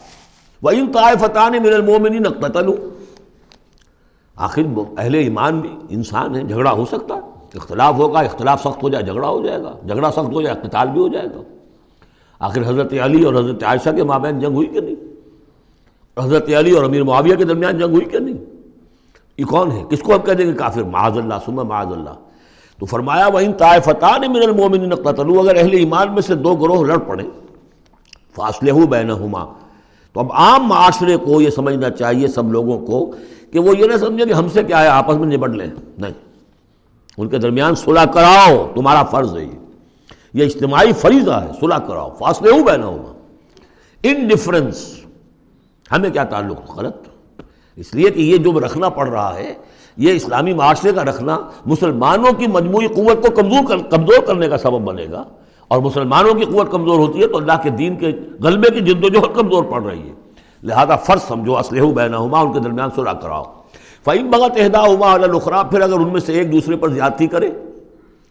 وَإِن طَائِفَتَانِ مِنَ الْمُؤْمِنِينَ اقْتَتَلُوا، آخر اہل ایمان بھی انسان ہیں، جھگڑا ہو سکتا ہے، اختلاف ہوگا، اختلاف سخت ہو جائے جھگڑا ہو جائے گا، جھگڑا سخت ہو جائے قتال بھی ہو جائے گا. آخر حضرت علی اور حضرت عائشہ کے مابین جنگ ہوئی کہ نہیں؟ حضرت علی اور امیر معاویہ کے درمیان جنگ ہوئی کہ نہیں؟ یہ کون ہے؟ کس کو ہم کہہ دیں گے کافر؟ معاذ اللہ ثم معاذ اللہ. تو فرمایا وَإِن طَائِفَتَانِ مِنَ الْمُؤْمِنِينَ اقْتَتَلُوا، اگر اہل ایمان میں سے 2 گروہ لڑ پڑے، فَأَصْلِحُوا بَيْنَهُمَا، تو اب عام معاشرے کو یہ سمجھنا چاہیے، سب لوگوں کو، کہ وہ یہ نہ سمجھے کہ ہم سے کیا ہے، آپس میں نبڑ لیں. نہیں، ان کے درمیان صلح کراؤ، تمہارا فرض ہے، یہ اجتماعی فریضہ ہے، صلح کراؤ. فَأَصْلِحُوا بَيْنَهُمَا، انڈیفرنس ہمیں کیا تعلق؟ غلط. اس لیے کہ یہ جو رکھنا پڑ رہا ہے، یہ اسلامی معاشرے کا رکھنا مسلمانوں کی مجموعی قوت کو کمزور کرنے کا سبب بنے گا، اور مسلمانوں کی قوت کمزور ہوتی ہے تو اللہ کے دین کے غلبے کی جد و جہد کمزور پڑ رہی ہے. لہذا فرض سمجھو، اصلحوا بینہما، ان کے درمیان صلح کراؤ. فَإِن بَغَتْ إِحْدَاهُمَا عَلَى الْأُخْرَىٰ، پھر اگر ان میں سے ایک دوسرے پر زیادتی کرے،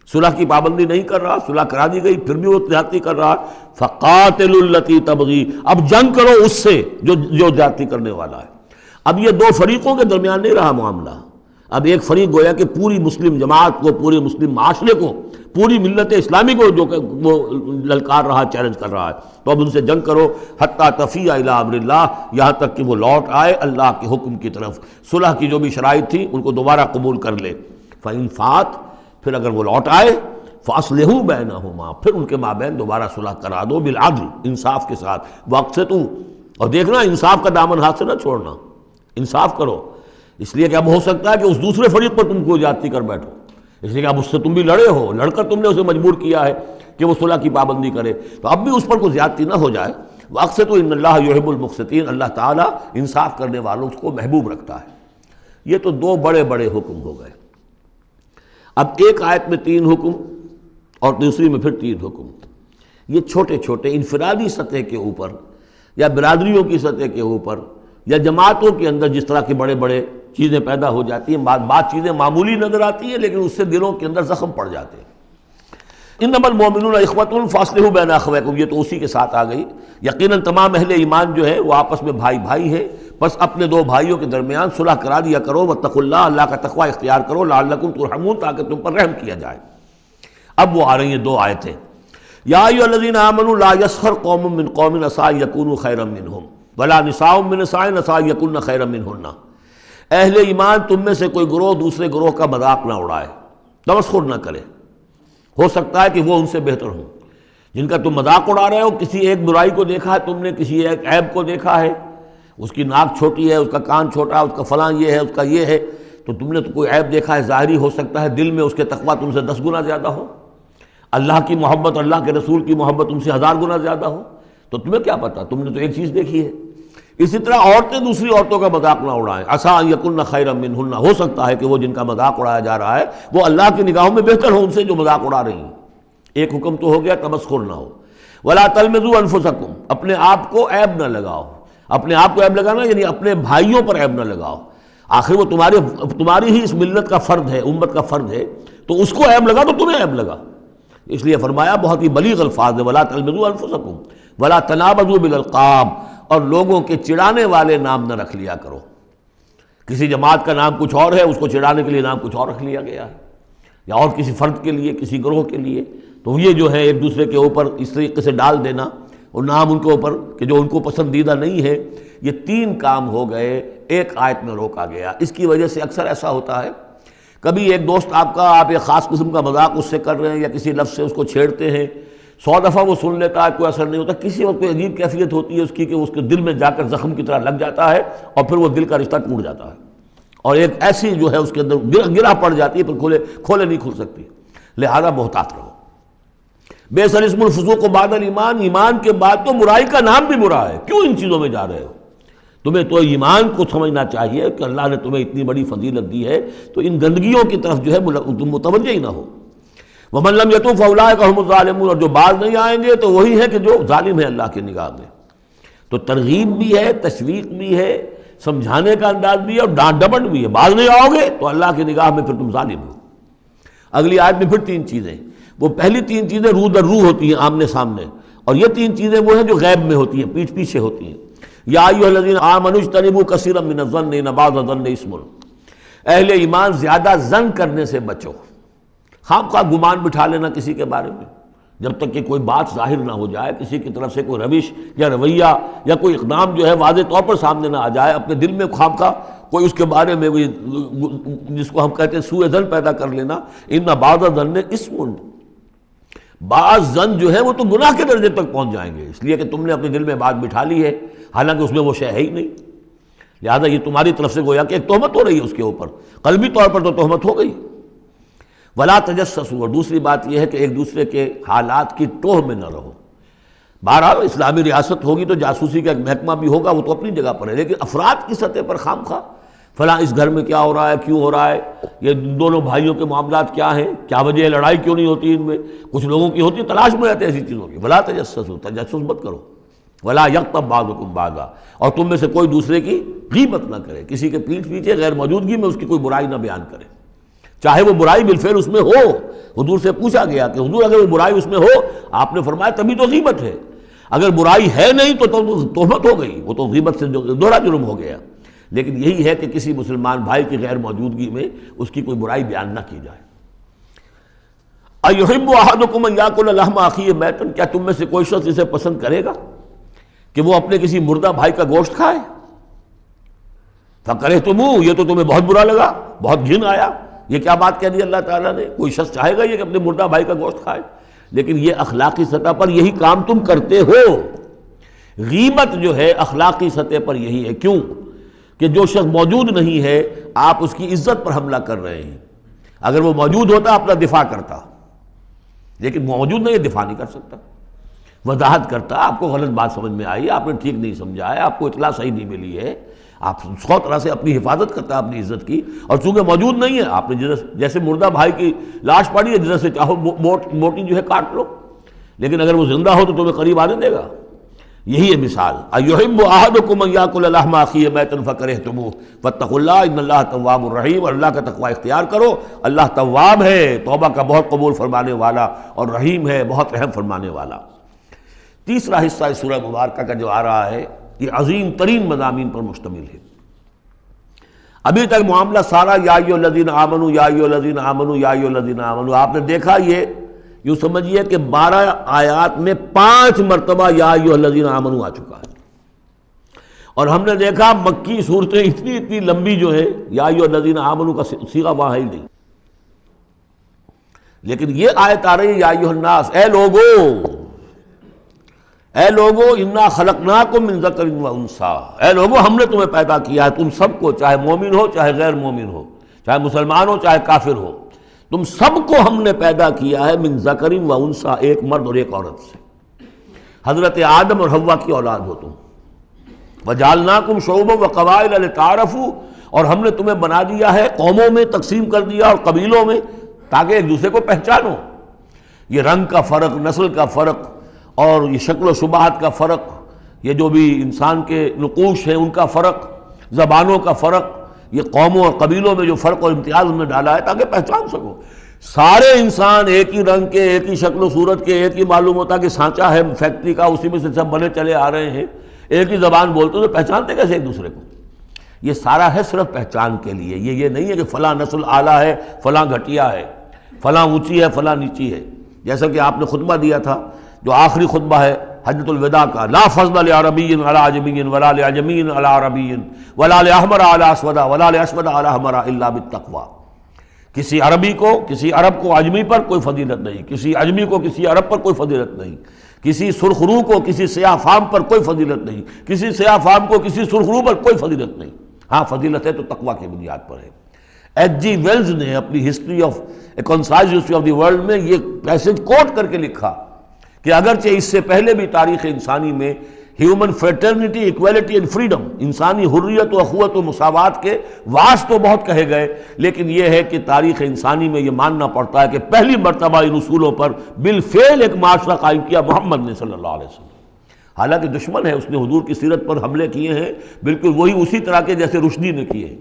صلح کی پابندی نہیں کر رہا، صلح کرا دی گئی پھر بھی وہ زیادتی کر رہا، فقاتلوا التی تبغی، اب جنگ کرو اس سے جو زیادتی کرنے والا ہے۔ اب یہ دو فریقوں کے درمیان نہیں رہا معاملہ، اب ایک فریق گویا کہ پوری مسلم جماعت کو، پورے مسلم معاشرے کو، پوری ملت اسلامی کو جو کہ وہ للکار رہا، چیلنج کر رہا ہے، تو اب ان سے جنگ کرو حتی تفیء الی امر اللہ، یہاں تک کہ وہ لوٹ آئے اللہ کے حکم کی طرف۔ صلح کی جو بھی شرائط تھی ان کو دوبارہ قبول کر لے۔ فإن فات، پھر اگر وہ لوٹ آئے، فاصلحوا بینہما، پھر ان کے مابین دوبارہ صلح کرا دو، بالعدل، انصاف کے ساتھ، واقسطوا، اور دیکھنا انصاف کا دامن ہاتھ سے نہ چھوڑنا، انصاف کرو، اس لیے کہ اب ہو سکتا ہے کہ اس دوسرے فریق پر تم کو زیادتی کر بیٹھو، اس لیے کہ اب اس سے تم بھی لڑے ہو، لڑ کر تم نے اسے مجبور کیا ہے کہ وہ صلح کی پابندی کرے، تو اب بھی اس پر کوئی زیادتی نہ ہو جائے۔ واقسطوا ان اللہ یحب المقسطین، اللہ تعالیٰ انصاف کرنے والوں کو محبوب رکھتا ہے۔ یہ تو دو بڑے بڑے حکم ہو گئے۔ اب ایک آیت میں 3 حکم اور دوسری میں پھر 3 حکم، یہ چھوٹے چھوٹے انفرادی سطح کے اوپر یا برادریوں کی سطح کے اوپر یا جماعتوں کے اندر جس طرح کے بڑے بڑے چیزیں پیدا ہو جاتی ہیں، بعض چیزیں معمولی نظر آتی ہیں لیکن اس سے دلوں کے اندر زخم پڑ جاتے ہیں۔ انما المؤمنون اخوۃ فاصلحوا بین اخویکم، یہ تو اسی کے ساتھ آ گئی۔ یقیناً تمام اہل ایمان جو ہے وہ آپس میں بھائی بھائی ہے، بس اپنے دو بھائیوں کے درمیان صلح کرا دیا کرو، واتقوا اللہ، اللہ کا تقوی اختیار کرو، لعلکم ترحمون، تاکہ تم پر رحم کیا جائے۔ اب وہ آ رہی ہیں 2 آیتیں، یا ایھا الذین آمنوا لا یسخر قوم من قوم عسیٰ ان یکونوا خیرا منہم ولا نساء من نساء عسیٰ ان یکن خیرا منہن، اہل ایمان تم میں سے کوئی گروہ دوسرے گروہ کا مذاق نہ اڑائے، تمسخر نہ کرے، ہو سکتا ہے کہ وہ ان سے بہتر ہوں۔ جن کا تم مذاق اڑا رہے ہو، کسی ایک برائی کو دیکھا ہے تم نے، کسی ایک عیب کو دیکھا ہے، اس کی ناک چھوٹی ہے، اس کا کان چھوٹا ہے، اس کا فلاں یہ ہے، اس کا یہ ہے، تو تم نے تو کوئی عیب دیکھا ہے ظاہری، ہو سکتا ہے دل میں اس کے تقویٰ تم سے 10 گنا زیادہ ہو، اللہ کی محبت، اللہ کے رسول کی محبت تم سے 1000 گنا زیادہ ہو، تو تمہیں کیا پتا، تم نے تو ایک چیز دیکھی ہے۔ اسی طرح عورتیں دوسری عورتوں کا مذاق نہ اڑائیں، عسیٰ ان یکن خیرا منہن، ہو سکتا ہے کہ وہ جن کا مذاق اڑایا جا رہا ہے وہ اللہ کی نگاہوں میں بہتر ہو ان سے جو مذاق اڑا رہی ہیں۔ ایک حکم تو ہو گیا تمسخر نہ ہو۔ ولا تلمزوا انفسکم، اپنے آپ کو عیب نہ لگاؤ، اپنے آپ کو عیب لگانا یعنی اپنے بھائیوں پر عیب نہ لگاؤ، آخر وہ تمہاری ہی اس ملت کا فرد ہے، امت کا فرد ہے، تو اس کو عیب لگا تو تمہیں عیب لگا، اس لیے فرمایا بہت ہی بلیغ الفاظ ہے، ولا تلمزوا انفسکم ولا تنابزوا بالالقاب، اور لوگوں کے چڑانے والے نام نہ رکھ لیا کرو۔ کسی جماعت کا نام کچھ اور ہے، اس کو چڑانے کے لیے نام کچھ اور رکھ لیا گیا ہے، یا اور کسی فرد کے لیے، کسی گروہ کے لیے، تو یہ جو ہے ایک دوسرے کے اوپر اس طریقے سے ڈال دینا اور نام ان کے اوپر کہ جو ان کو پسندیدہ نہیں ہے، یہ 3 کام ہو گئے، ایک آیت میں روکا گیا۔ اس کی وجہ سے اکثر ایسا ہوتا ہے، کبھی ایک دوست آپ ایک خاص قسم کا مذاق اس سے کر رہے ہیں یا کسی لفظ سے اس کو چھیڑتے ہیں، 100 دفعہ وہ سن لیتا ہے، کوئی اثر نہیں ہوتا، کسی وقت کوئی عجیب کیفیت ہوتی ہے اس کی کہ اس کے دل میں جا کر زخم کی طرح لگ جاتا ہے اور پھر وہ دل کا رشتہ ٹوٹ جاتا ہے، اور ایک ایسی جو ہے اس کے اندر گرہ پڑ جاتی ہے، پھر کھولے نہیں کھل سکتی۔ لہذا محتاط رہو۔ بئس الاسم الفسوق بعد الایمان، ایمان کے بعد تو برائی کا نام بھی برا ہے، کیوں ان چیزوں میں جا رہے ہو؟ تمہیں تو ایمان کو سمجھنا چاہیے کہ اللہ نے تمہیں اتنی بڑی فضیلت دی ہے، تو ان گندگیوں کی طرف جو ہے تم متوجہ ہی نہ ہو۔ ومن لم یتوب فاولئک هم الظالمون، اور جو باز نہیں آئیں گے تو وہی ہے کہ جو ظالم ہے اللہ کی نگاہ میں۔ تو ترغیب بھی ہے، تشویق بھی ہے، سمجھانے کا انداز بھی ہے، اور ڈانٹ ڈپٹ بھی ہے۔ باز نہیں آؤ گے تو اللہ کی نگاہ میں پھر تم ظالم ہو۔ اگلی آیت میں پھر 3 چیزیں، وہ پہلی 3 چیزیں رو در رو ہوتی ہیں آمنے سامنے، اور یہ 3 چیزیں وہ ہیں جو غیب میں ہوتی ہیں، پیٹھ پیچھے ہوتی ہیں۔ یا ایھا الذین آمنوا اجتنبوا کثیرا من الظن ان بعض الظن اسم، اہل ایمان زیادہ ظن کرنے سے بچو، خام خواہ گمان بٹھا لینا کسی کے بارے میں، جب تک کہ کوئی بات ظاہر نہ ہو جائے، کسی کی طرف سے کوئی روش یا رویہ یا کوئی اقدام جو ہے واضح طور پر سامنے نہ آ جائے، اپنے دل میں خام خواہ کوئی اس کے بارے میں جس کو ہم کہتے ہیں سوء ظن پیدا کر لینا، ان بعض الظن اسم، بعض ظن جو ہے وہ تو گناہ کے درجے تک پہنچ جائیں گے، اس لیے کہ تم نے اپنے دل میں بات بٹھا لی ہے حالانکہ اس میں وہ شے ہے ہی نہیں، لہذا یہ تمہاری طرف سے گویا کہ ایک تہمت ہو رہی ہے اس کے اوپر، قلبی طور پر تو تہمت ہو گئی۔ ولا تجسسوا، اور دوسری بات یہ ہے کہ ایک دوسرے کے حالات کی ٹوہ میں نہ رہو۔ بہرحال اسلامی ریاست ہوگی تو جاسوسی کا ایک محکمہ بھی ہوگا، وہ تو اپنی جگہ پر ہے، لیکن افراد کی سطح پر خام خواہ فلاں اس گھر میں کیا ہو رہا ہے، کیوں ہو رہا ہے، یہ دونوں بھائیوں کے معاملات کیا ہیں، کیا وجہ ہے، لڑائی کیوں نہیں ہوتی ان میں، کچھ لوگوں کی ہوتی ہے، تلاش میں رہتے ہیں ایسی چیزوں کی۔ ولا تجسسوا، تجسس مت کرو۔ ولا یغتب بعضکم بعضا، اور تم میں سے کوئی دوسرے کی غیبت نہ کرے، کسی کے پیٹھ پیچھے غیر موجودگی میں اس کی کوئی برائی نہ بیان کرے۔ چاہے وہ برائی بالفعل اس میں ہو. حضور سے پوچھا گیا کہ حضور اگر وہ برائی اس میں ہو، آپ نے فرمایا تبھی تو غیبت ہے. اگر برائی ہے نہیں تو تہمت ہو گئی، وہ تو غیبت سے دوہرا جرم ہو گیا. لیکن یہی ہے کہ کسی مسلمان بھائی کی غیر موجودگی میں اس کی کوئی برائی بیان نہ کی جائے. اَيُحِبُّ أَحَدُكُمْ أَن يَأْكُلَ لَحْمَ أَخِيهِ مَيْتًا، کیا تم میں سے کوئی شخص اسے پسند کرے گا کہ وہ اپنے کسی مردہ بھائی کا گوشت کھائے؟ فَكَرِهْتُمُوهُ، یہ تو تمہیں بہت برا لگا، بہت گھن آیا. یہ کیا بات کہہ دی اللہ تعالیٰ نے؟ کوئی شخص چاہے گا یہ کہ اپنے مردہ بھائی کا گوشت کھائے؟ لیکن یہ اخلاقی سطح پر یہی کام تم کرتے ہو. غیبت جو ہے اخلاقی سطح پر یہی ہے. کیوں کہ جو شخص موجود نہیں ہے آپ اس کی عزت پر حملہ کر رہے ہیں. اگر وہ موجود ہوتا اپنا دفاع کرتا، لیکن موجود نہیں، دفاع نہیں کر سکتا، وضاحت کرتا. آپ کو غلط بات سمجھ میں آئی، آپ نے ٹھیک نہیں سمجھا ہے، آپ کو اطلاع صحیح نہیں ملی ہے. آپ سو طرح سے اپنی حفاظت کرتا ہے اپنی عزت کی، اور چونکہ موجود نہیں ہے آپ نے جیسے مردہ بھائی کی لاش پڑی ہے جیسے چاہو موٹی جو ہے کاٹ لو، لیکن اگر وہ زندہ ہو تو تمہیں قریب آنے دے گا. یہی ہے مثال. اَيُحِبُّ أَحَدُكُمْ أَن يَأْكُلَ لَحْمَ أَخِيهِ مَيْتًا فَكَرِهْتُمُوهُ وَاتَّقُوا اللَّهَ إِنَّ اللَّهَ تَوَّابٌ رَحِيمٌ. اور اللہ کا تقوی اختیار کرو، اللہ تواب ہے، توبہ کا بہت قبول فرمانے والا، اور رحیم ہے، بہت رحم فرمانے والا. تیسرا حصہ اس سورہ مبارکہ کا جو آ رہا ہے یہ عظیم ترین مضامین پر مشتمل ہے. ابھی تک معاملہ سارا یا ایھا الذین آمنوا یا ایھا الذین آمنوا یا ایھا الذین آمنوا، آپ نے دیکھا یہ یوں سمجھیے کہ 12 آیات میں 5 مرتبہ یا ایھا الذین آمنوا آ چکا ہے. اور ہم نے دیکھا مکی صورتیں اتنی لمبی جو ہے یا ایھا الذین آمنوا کا صیغہ وہاں ہے ہی نہیں. لیکن یہ آیت آ رہی ہے یا ایھا الناس، اے لوگو انا خلقناکم من ذکر و انثی، اے لوگو ہم نے تمہیں پیدا کیا ہے، تم سب کو، چاہے مومن ہو چاہے غیر مومن ہو، چاہے مسلمان ہو چاہے کافر ہو، تم سب کو ہم نے پیدا کیا ہے من ذکر و انثی، ایک مرد اور ایک عورت سے. حضرت آدم اور حوا کی اولاد ہو تم. وجعلناکم شعوبا وقبائل لتعارفوا، اور ہم نے تمہیں بنا دیا ہے قوموں میں تقسیم کر دیا اور قبیلوں میں تاکہ ایک دوسرے کو پہچانو. یہ رنگ کا فرق، نسل کا فرق، اور یہ شکل و شباہت کا فرق، یہ جو بھی انسان کے نقوش ہیں ان کا فرق، زبانوں کا فرق، یہ قوموں اور قبیلوں میں جو فرق اور امتیاز ہم نے ڈالا ہے تاکہ پہچان سکو. سارے انسان ایک ہی رنگ کے، ایک ہی شکل و صورت کے، ایک ہی معلوم ہوتا کہ سانچہ ہے فیکٹری کا، اسی میں سے سب بنے چلے آ رہے ہیں، ایک ہی زبان بولتے تو پہچانتے کیسے ایک دوسرے کو؟ یہ سارا ہے صرف پہچان کے لیے. یہ نہیں ہے کہ فلاں نسل اعلیٰ ہے، فلاں گھٹیا ہے، فلاں اونچی ہے، فلاں نیچی ہے. جیسا کہ آپ نے خطبہ دیا تھا جو آخری خطبہ ہے حجۃ الوداع کا، لا فضل لعربی علی عجمی ولا لعجمی علی عربی ولا لاحمر علی اسود ولا لاسود علی احمر الا بالتقوی. کسی عربی کو، کسی عرب کو عجمی پر کوئی فضیلت نہیں، کسی عجمی کو کسی عرب پر کوئی فضیلت نہیں، کسی سرخ رو کو کسی سیاہ فام پر کوئی فضیلت نہیں، کسی سیاہ فام کو کسی سرخ رو پر کوئی فضیلت نہیں. ہاں فضیلت ہے تو تقوی کی بنیاد پر ہے. ایچ جی ویلز نے اپنی history of a concise history of the world میں یہ پیسج کوٹ کر کے لکھا کہ اگرچہ اس سے پہلے بھی تاریخ انسانی میں human fraternity, equality and freedom, انسانی حریت و اخوت و مساوات کے واس تو بہت کہے گئے، لیکن یہ ہے کہ تاریخ انسانی میں یہ ماننا پڑتا ہے کہ پہلی مرتبہ ان اصولوں پر بالفعل ایک معاشرہ قائم کیا محمد نے صلی اللہ علیہ وسلم. حالانکہ دشمن ہے، اس نے حضور کی سیرت پر حملے کیے ہیں بالکل وہی اسی طرح کے جیسے رشدی نے کیے ہیں.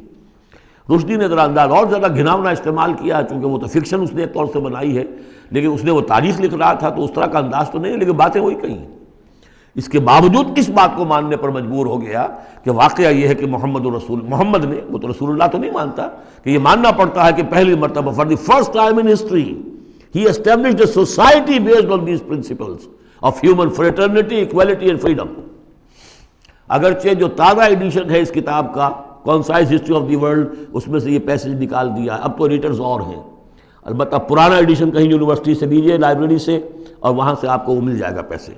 رشدی نے ذرا انداز اور زیادہ گھناؤنا استعمال کیا چونکہ وہ تو فکشن اس نے ایک طور سے بنائی ہے، لیکن اس نے وہ تاریخ لکھ رہا تھا تو اس طرح کا انداز تو نہیں ہے، لیکن باتیں وہی کہیں. اس کے باوجود کس بات کو ماننے پر مجبور ہو گیا کہ واقعہ یہ ہے کہ محمد نے، وہ تو رسول اللہ تو نہیں مانتا، کہ یہ ماننا پڑتا ہے کہ پہلی مرتبہ for the first time in history he established a society based on these principles of human fraternity, equality and freedom. اگرچہ جو تازہ ایڈیشن ہے اس کتاب کا concise history of the world, اس میں سے یہ پیسج نکال دیا ہے. اب تو ایڈیٹرز اور ہیں، البتہ پرانا ایڈیشن کہیں یونیورسٹی سے لیجیے، لائبریری سے، اور وہاں سے آپ کو وہ مل جائے گا پیسج.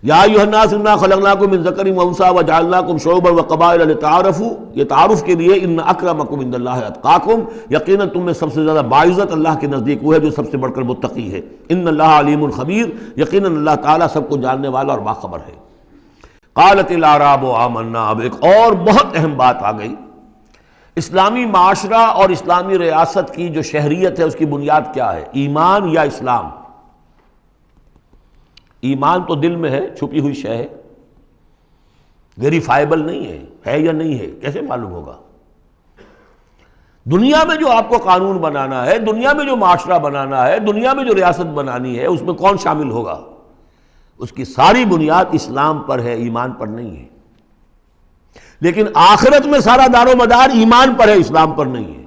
یا ایھا الناس انا خلقناکم من ذکر و انثی وجعلناکم شعوبا وقبائل لتعارفوا، یہ تعارف کے لیے. ان اکرمکم عند اللہ اتقاکم، یقیناً تم میں سب سے زیادہ باعزت اللہ کے نزدیک وہ ہے جو سب سے بڑھ کر متقی ہے. ان اللہ علیم خبیر، یقیناً اللہ تعالیٰ سب کو جاننے والا اور باخبر ہے. قالت الاعراب آمنا، اب ایک اور بہت اہم بات آ گئی. اسلامی معاشرہ اور اسلامی ریاست کی جو شہریت ہے اس کی بنیاد کیا ہے؟ ایمان یا اسلام؟ ایمان تو دل میں ہے، چھپی ہوئی شے ہے، ویریفائبل نہیں ہے یا نہیں ہے، کیسے معلوم ہوگا؟ دنیا میں جو آپ کو قانون بنانا ہے، دنیا میں جو معاشرہ بنانا ہے، دنیا میں جو ریاست بنانی ہے، اس میں کون شامل ہوگا؟ اس کی ساری بنیاد اسلام پر ہے، ایمان پر نہیں ہے۔ لیکن آخرت میں سارا دار و مدار ایمان پر ہے، اسلام پر نہیں ہے۔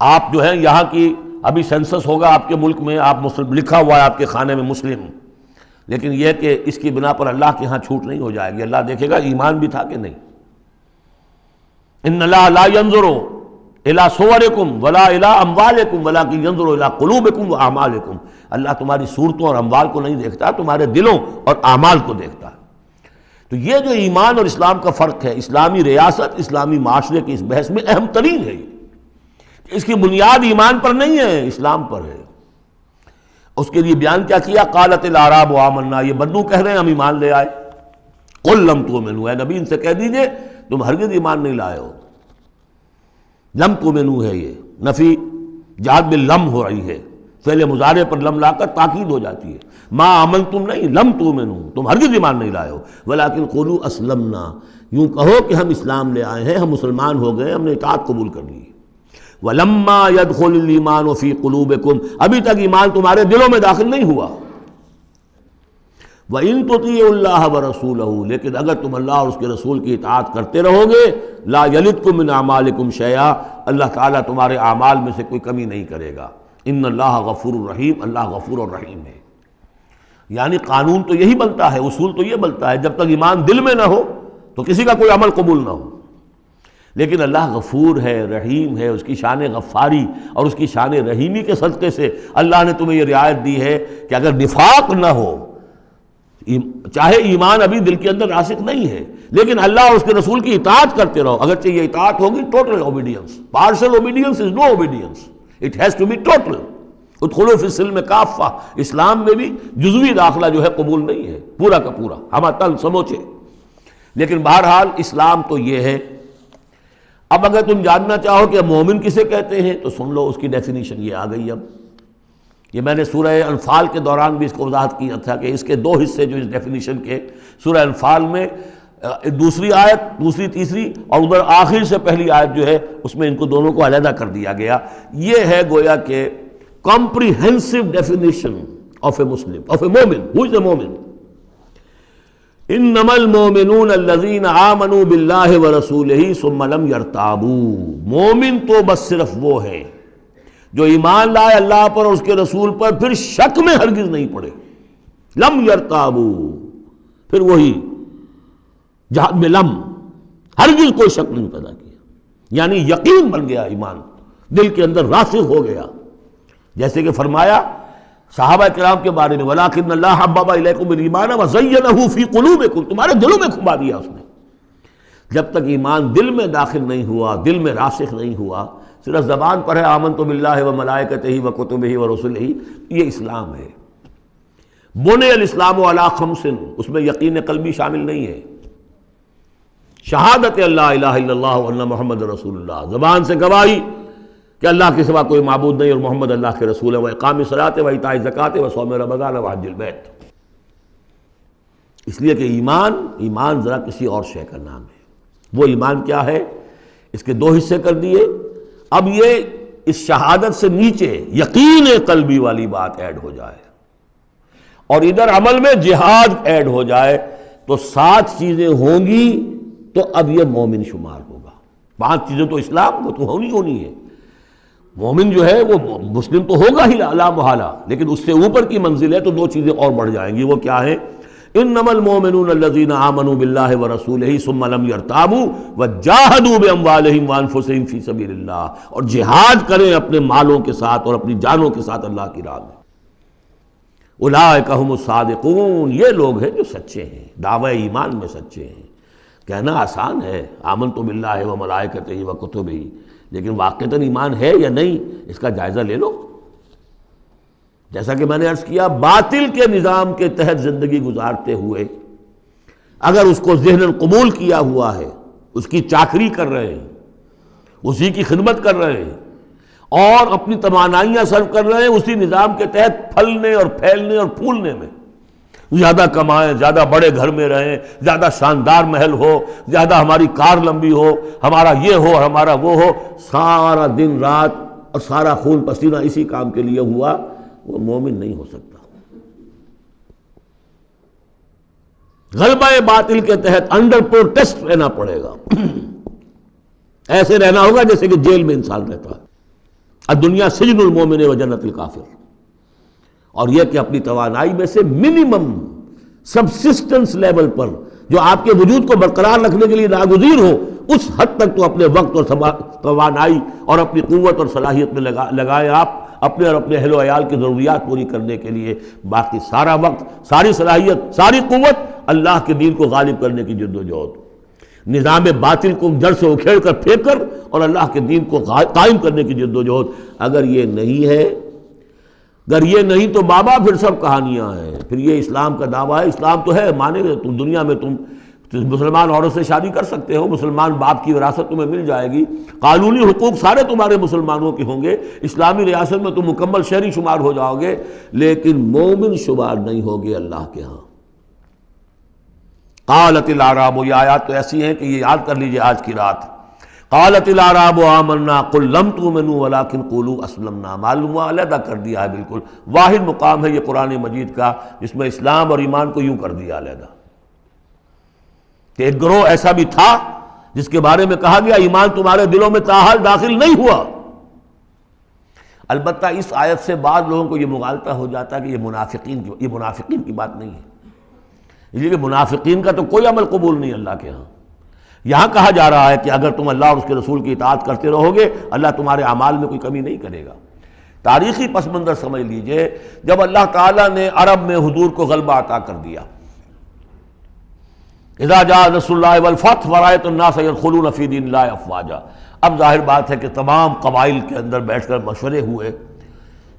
آپ جو ہے یہاں کی ابھی سینسس ہوگا آپ کے ملک میں، آپ مسلم لکھا ہوا ہے آپ کے خانے میں مسلم، لیکن یہ کہ اس کی بنا پر اللہ کے ہاں چھوٹ نہیں ہو جائے گی، اللہ دیکھے گا ایمان بھی تھا کہ نہیں۔ ان اللہ لا ينظر الى صورکم ولا الى اموالکم ولکن ينظر الى قلوبکم واعمالکم، اللہ تمہاری صورتوں اور اموال کو نہیں دیکھتا، تمہارے دلوں اور اعمال کو دیکھتا ہے۔ تو یہ جو ایمان اور اسلام کا فرق ہے، اسلامی ریاست اسلامی معاشرے کی اس بحث میں اہم ترین ہے، اس کی بنیاد ایمان پر نہیں ہے، اسلام پر ہے۔ اس کے لیے بیان کیا کیا؟ قالت الاعراب آمنا، یہ بدو کہہ رہے ہیں ہم ایمان لے آئے۔ قل لم تؤمنوا، اے نبی ان سے کہہ دیجئے تم ہرگز ایمان نہیں لائے ہو۔ لم تؤمنوا ہے، یہ نفی جہاد میں لم ہو رہی ہے، فعل مضارع پر لم لا کر تاکید ہو جاتی ہے۔ ما آمنتم نہیں، لم تؤمنوا، تم ہرگز ایمان نہیں لائے ہو، ولکن قولوا اسلمنا، یوں کہو کہ ہم اسلام لے آئے ہیں، ہم مسلمان ہو گئے، ہم نے اطاعت قبول کر لی۔ وَلَمَّا يَدْخُلِ الْإِيمَانُ فِي قُلُوبِكُمْ، ابھی تک ایمان تمہارے دلوں میں داخل نہیں ہوا۔ وَإِن تُطِيعُوا اللَّهَ وَرَسُولَهُ، لیکن اگر تم اللہ اور اس کے رسول کی اطاعت کرتے رہو گے، لا يَلِدْكُم مِّنْ أَعْمَالِكُمْ شَيْئًا، اللہ تعالیٰ تمہارے اعمال میں سے کوئی کمی نہیں کرے گا۔ ان اللہ غفور الرحیم، اللہ غفور الرحیم ہے۔ یعنی قانون تو یہی بنتا ہے، اصول تو یہ بنتا ہے، جب تک ایمان دل میں نہ ہو تو کسی کا کوئی عمل قبول نہ ہو۔ لیکن اللہ غفور ہے، رحیم ہے، اس کی شان غفاری اور اس کی شان رحیمی کے صدقے سے اللہ نے تمہیں یہ رعایت دی ہے کہ اگر نفاق نہ ہو، چاہے ایمان ابھی دل کے اندر راسخ نہیں ہے، لیکن اللہ اور اس کے رسول کی اطاعت کرتے رہو، اگرچہ یہ اطاعت ہوگی total obedience, partial obedience is no obedience, it has to be total. ادخلوا فی السلم کافہ، اسلام میں بھی جزوی داخلہ جو ہے قبول نہیں ہے، پورا کا پورا ہمہ تن سموچے۔ لیکن بہرحال اسلام تو یہ ہے۔ اب اگر تم جاننا چاہو کہ مومن کسے کہتے ہیں تو سن لو، اس کی ڈیفینیشن یہ آ گئی۔ اب یہ میں نے سورہ انفال کے دوران بھی اس کو وضاحت کیا تھا کہ اس کے دو حصے جو اس ڈیفینیشن کے، سورہ انفال میں دوسری آیت، دوسری تیسری، اور ادھر آخر سے پہلی آیت جو ہے اس میں ان کو دونوں کو علیحدہ کر دیا گیا۔ یہ ہے گویا کہ comprehensive definition of a Muslim, of a مومن۔ Who is a مومن؟ انما المؤمنون الذين آمنوا بالله ورسوله ثم لم يرتابوا، مومن تو بس صرف وہ ہے جو ایمان لائے اللہ پر اور اس کے رسول پر، پھر شک میں ہرگز نہیں پڑے۔ لم يرتابوا، پھر وہی جہاد میں لم، ہرگز کوئی شک نہیں پیدا کیا، یعنی یقین بن گیا، ایمان دل کے اندر راسخ ہو گیا۔ جیسے کہ فرمایا صحابہ کرام کے بارے میں، وَلَٰكِنَّ اللَّهَ حَبَّبَ إِلَيْكُمُ الْإِيمَانَ وَزَيَّنَهُ فِي قُلُوبِكُمْ، تمہارے دلوں میں کھبا دیا اس نے۔ جب تک ایمان دل میں داخل نہیں ہوا، دل میں راسخ نہیں ہوا، صرف زبان پر ہے آمنت باللہ وملائکتہ وکتبہ ورسلہ، یہ اسلام ہے۔ بنی الاسلام علی خمس، اس میں یقین قلبی شامل نہیں ہے۔ شہادت اللہ الہ الا اللہ وان محمد رسول اللہ، زبان سے گواہی کہ اللہ کے سوا کوئی معبود نہیں اور محمد اللہ کے رسول ہے، وإقام الصلاۃ وإیتاء الزکوٰۃ وصوم رمضان وحج البیت۔ اس لیے کہ ایمان ذرا کسی اور شے کا نام ہے۔ وہ ایمان کیا ہے؟ اس کے دو حصے کر دیے۔ اب یہ اس شہادت سے نیچے یقین قلبی والی بات ایڈ ہو جائے اور ادھر عمل میں جہاد ایڈ ہو جائے تو 7 چیزیں ہوں گی تو اب یہ مومن شمار ہوگا۔ 5 چیزیں تو اسلام کو تو ہونی ہے۔ مومن جو ہے وہ مسلم تو ہوگا ہی لا محالہ، لیکن اس سے اوپر کی منزل ہے تو 2 چیزیں اور بڑھ جائیں گی۔ وہ کیا ہے؟ انما المؤمنون الذين آمنوا بالله ورسوله ثم لم يرتابوا وجاهدوا باموالهم وانفسهم في سبيل الله، اور جہاد کریں اپنے مالوں کے ساتھ اور اپنی جانوں کے ساتھ اللہ کی راہ میں۔ اولئک هم الصادقون، یہ لوگ ہیں جو سچے ہیں، دعوی ایمان میں سچے ہیں۔ کہنا آسان ہے آمنت باللہ وملائکتہ وکتبہ، لیکن واقعتاً ایمان ہے یا نہیں اس کا جائزہ لے لو۔ جیسا کہ میں نے عرض کیا، باطل کے نظام کے تحت زندگی گزارتے ہوئے اگر اس کو ذہناً قبول کیا ہوا ہے، اس کی چاکری کر رہے ہیں، اسی کی خدمت کر رہے ہیں اور اپنی توانائیاں صرف کر رہے ہیں اسی نظام کے تحت پھلنے اور پھیلنے اور پھولنے میں، زیادہ کمائیں، زیادہ بڑے گھر میں رہیں، زیادہ شاندار محل ہو، زیادہ ہماری کار لمبی ہو، ہمارا یہ ہو، ہمارا وہ ہو، سارا دن رات اور سارا خون پسینہ اسی کام کے لیے ہوا، وہ مومن نہیں ہو سکتا۔ غلبہ باطل کے تحت انڈر پروٹیسٹ رہنا پڑے گا، ایسے رہنا ہوگا جیسے کہ جیل میں انسان رہتا ہے۔ الدنیا سجن المومن و جنت الکافر، اور یہ کہ اپنی توانائی میں سے منیمم سبسسٹنس لیول پر جو آپ کے وجود کو برقرار رکھنے کے لیے ناگزیر ہو، اس حد تک تو اپنے وقت اور توانائی اور اپنی قوت اور صلاحیت میں لگائیں آپ، اپنے اور اپنے اہل و عیال کی ضروریات پوری کرنے کے لیے۔ باقی سارا وقت، ساری صلاحیت، ساری قوت اللہ کے دین کو غالب کرنے کی جد و جہد، نظام باطل کو جڑ سے اکھیڑ کر پھینک کر اور اللہ کے دین کو قائم کرنے کی جد و جہد۔ اگر یہ نہیں ہے، اگر یہ نہیں تو بابا پھر سب کہانیاں ہیں، پھر یہ اسلام کا دعویٰ ہے۔ اسلام تو ہے، مانے گا تم دنیا میں تم مسلمان عورت سے شادی کر سکتے ہو، مسلمان باپ کی وراثت تمہیں مل جائے گی، قانونی حقوق سارے تمہارے مسلمانوں کے ہوں گے، اسلامی ریاست میں تم مکمل شہری شمار ہو جاؤ گے، لیکن مومن شمار نہیں ہوگے اللہ کے ہاں۔ قالت الاعراب، یہ آیات تو ایسی ہیں کہ یہ یاد کر لیجئے آج کی رات۔ قالت الاعراب آمنا قل لم تؤمنوا ولکن قولوا اسلمنا، معلوم ہوا علیحدہ کر دیا ہے، بالکل واحد مقام ہے یہ قرآن مجید کا جس میں اسلام اور ایمان کو یوں کر دیا علیحدہ، کہ ایک گروہ ایسا بھی تھا جس کے بارے میں کہا گیا ایمان تمہارے دلوں میں تاحال داخل نہیں ہوا۔ البتہ اس آیت سے بعض لوگوں کو یہ مغالطہ ہو جاتا ہے کہ یہ منافقین کی بات نہیں ہے، اس لیے کہ منافقین کا تو کوئی عمل قبول نہیں اللہ کے ہاں۔ یہاں کہا جا رہا ہے کہ اگر تم اللہ اور اس کے رسول کی اطاعت کرتے رہو گے، اللہ تمہارے اعمال میں کوئی کمی نہیں کرے گا۔ تاریخی پس منظر سمجھ لیجئے، جب اللہ تعالیٰ نے عرب میں حضور کو غلبہ عطا کر دیا، اذا جاء نصر اللہ والفتح ورأیت الناس يدخلون فی دین اللہ افواجا، اب ظاہر بات ہے کہ تمام قبائل کے اندر بیٹھ کر مشورے ہوئے،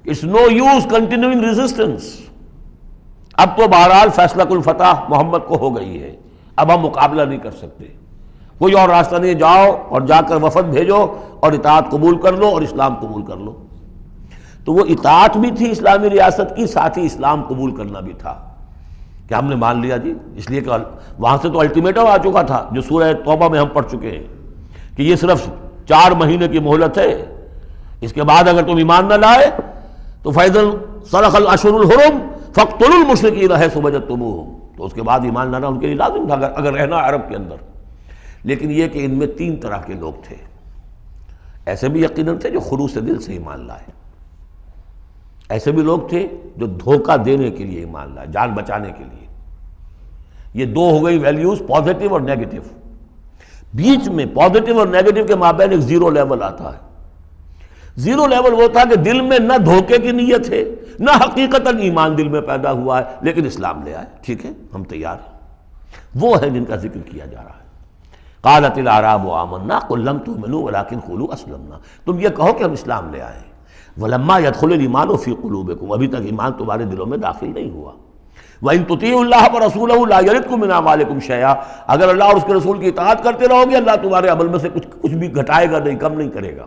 it's no use continuing resistance, اب تو بہرحال فیصلہ کل فتح محمد کو ہو گئی ہے، اب ہم مقابلہ نہیں کر سکتے، کوئی اور راستہ نہیں، جاؤ اور جا کر وفد بھیجو اور اطاعت قبول کر لو اور اسلام قبول کر لو۔ تو وہ اطاعت بھی تھی اسلامی ریاست کی، ساتھ ہی اسلام قبول کرنا بھی تھا کہ ہم نے مان لیا جی، اس لیے کہ وہاں سے تو الٹیمیٹم آ چکا تھا جو سورہ توبہ میں ہم پڑھ چکے ہیں کہ یہ صرف 4 مہینے کی مہلت ہے، اس کے بعد اگر تم ایمان نہ لائے تو فَإِذَا انْسَلَخَ الْأَشْهُرُ الْحُرُمُ فَاقْتُلُوا الْمُشْرِكِينَ حَيْثُ وَجَدتُّمُوهُمْ، تو اس کے بعد ایمان لانا ان کے لیے لازم تھا اگر رہنا عرب کے اندر۔ لیکن یہ کہ ان میں 3 طرح کے لوگ تھے، ایسے بھی یقیناً تھے جو خلوص دل سے ایمان لائے، ایسے بھی لوگ تھے جو دھوکہ دینے کے لیے ایمان لائے، جان بچانے کے لیے۔ یہ 2 ہو گئی ویلیوز، پازیٹیو اور نیگیٹو۔ بیچ میں پازیٹیو اور نیگیٹو کے مابین ایک زیرو لیول آتا ہے۔ زیرو لیول وہ تھا کہ دل میں نہ دھوکے کی نیت ہے، نہ حقیقتاً ایمان دل میں پیدا ہوا ہے، لیکن اسلام لے آئے، ٹھیک ہے ہم تیار ہیں، وہ ہے جن کا ذکر کیا جا رہا ہے۔ قالت الاعراب آمنا قل لم تؤمنوا ولکن قولوا اسلمنا، تم یہ کہو کہ ہم اسلام لے آئے، ولما يدخل الايمان في قلوبكم، ابھی تک ایمان تمہارے دلوں میں داخل نہیں ہوا۔ وَإِن تُطِيعُوا اللَّهَ وَرَسُولَهُ لَا يَلِدْكُم مِّنْ أَعْمَالِكُمْ شَيْئًا، اگر اللہ اور اس کے رسول کی اطاعت کرتے رہو گے اللہ تمہارے عمل میں سے کچھ بھی گھٹائے گا نہیں، کم نہیں کرے گا،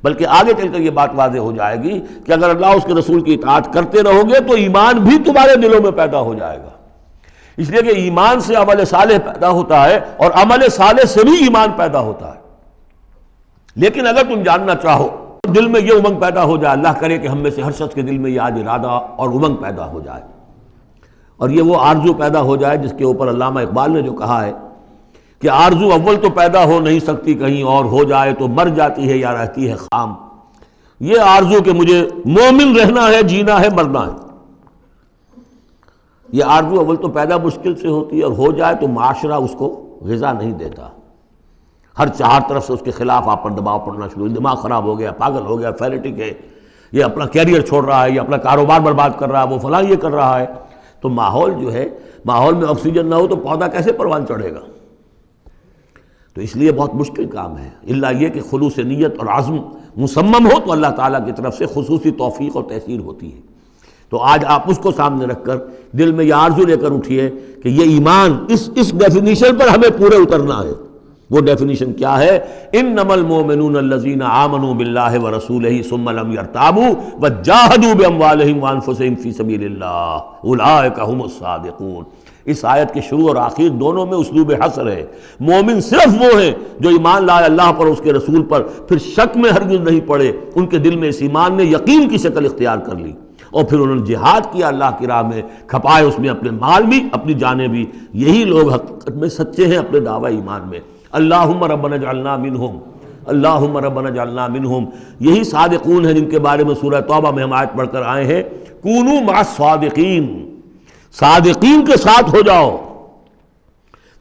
بلکہ آگے چل کر یہ بات واضح ہو جائے گی کہ اگر اللہ اور اس کے رسول کی اطاعت کرتے رہو گے تو ایمان بھی تمہارے دلوں میں پیدا ہو جائے گا، اس لیے کہ ایمان سے عمل صالح پیدا ہوتا ہے اور عمل صالح سے بھی ایمان پیدا ہوتا ہے۔ لیکن اگر تم جاننا چاہو دل میں یہ امنگ پیدا ہو جائے، اللہ کرے کہ ہم میں سے ہر شخص کے دل میں یہ آج ارادہ اور امنگ پیدا ہو جائے، اور یہ وہ آرزو پیدا ہو جائے جس کے اوپر علامہ اقبال نے جو کہا ہے کہ آرزو اول تو پیدا ہو نہیں سکتی کہیں اور، ہو جائے تو مر جاتی ہے یا رہتی ہے خام، یہ آرزو کہ مجھے مومن رہنا ہے، جینا ہے، مرنا ہے، یہ آرزو اول تو پیدا مشکل سے ہوتی ہے، اور ہو جائے تو معاشرہ اس کو غذا نہیں دیتا، ہر 4 طرف سے اس کے خلاف آپ پر دباؤ پڑنا شروع، دماغ خراب ہو گیا، پاگل ہو گیا، فینیٹک ہے، یہ اپنا کیریئر چھوڑ رہا ہے، یہ اپنا کاروبار برباد کر رہا ہے، وہ فلاں یہ کر رہا ہے، تو ماحول جو ہے، ماحول میں آکسیجن نہ ہو تو پودا کیسے پروان چڑھے گا؟ تو اس لیے بہت مشکل کام ہے، الا یہ کہ خلوص نیت اور عزم مصمم ہو تو اللہ تعالیٰ کی طرف سے خصوصی توفیق اور تحصیل ہوتی ہے۔ تو آج آپ اس کو سامنے رکھ کر دل میں یہ آرزو لے کر اٹھیے کہ یہ ایمان اس ڈیفینیشن پر ہمیں پورے اترنا ہے، وہ ڈیفینیشن کیا ہے؟ انما المؤمنون الذین آمنوا باللہ ورسولہ ثم لم یرتابوا وجاہدوا باموالہم وانفسہم فی سبیل اللہ اولئک هم الصادقون۔ اس آیت کے شروع اور آخر دونوں میں اسلوب حصر ہے۔ مومن صرف وہ ہیں جو ایمان لائے اللہ پر، اس کے رسول پر، پھر شک میں ہرگز نہیں پڑے، ان کے دل میں اس ایمان نے یقین کی شکل اختیار کر لی، اور پھر انہوں نے جہاد کیا اللہ کی راہ میں، کھپائے اس میں اپنے مال بھی اپنی جانیں بھی۔ یہی لوگ حقیقت میں سچے ہیں اپنے دعوی ایمان میں۔ اللہم ربنا اجعلنا منہم، اللہم ربنا اجعلنا منہم، یہی صادقون ہیں جن کے بارے میں سورہ توبہ میں ہم آیت پڑھ کر آئے ہیں، کونوا مع الصادقین، صادقین کے ساتھ ہو جاؤ۔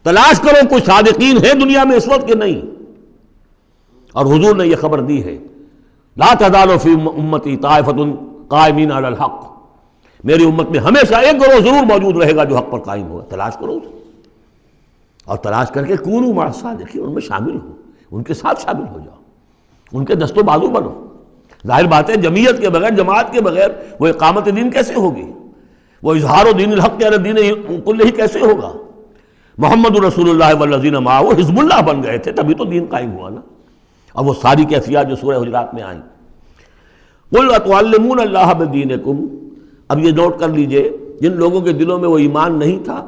تلاش کرو کوئی صادقین ہے دنیا میں اس وقت کہ نہیں، اور حضور نے یہ خبر دی ہے، لا تزال فی امتی طائفۃ قائمین علی الحق، میری امت میں ہمیشہ ایک گروہ ضرور موجود رہے گا جو حق پر قائم ہوگا۔ تلاش کرو اسے، اور تلاش کر کے کونوا مع الصادقین، ان میں شامل ہو، ان کے ساتھ شامل ہو جاؤ، ان کے دست و بازو بنو۔ ظاہر بات ہے جمعیت کے بغیر، جماعت کے بغیر وہ اقامت دین کیسے ہوگی؟ وہ اظہار دین الحق علی الدین کلہ کیسے ہوگا؟ محمد رسول اللہ والذین معہ حزب اللہ بن گئے تھے، تبھی تو دین قائم ہوا نا۔ اور وہ ساری کیفیات جو سورہ حجرات میں آئیں۔ قل اتعلمون اللہ بدینکم، اب یہ نوٹ کر لیجئے، جن لوگوں کے دلوں میں وہ ایمان نہیں تھا،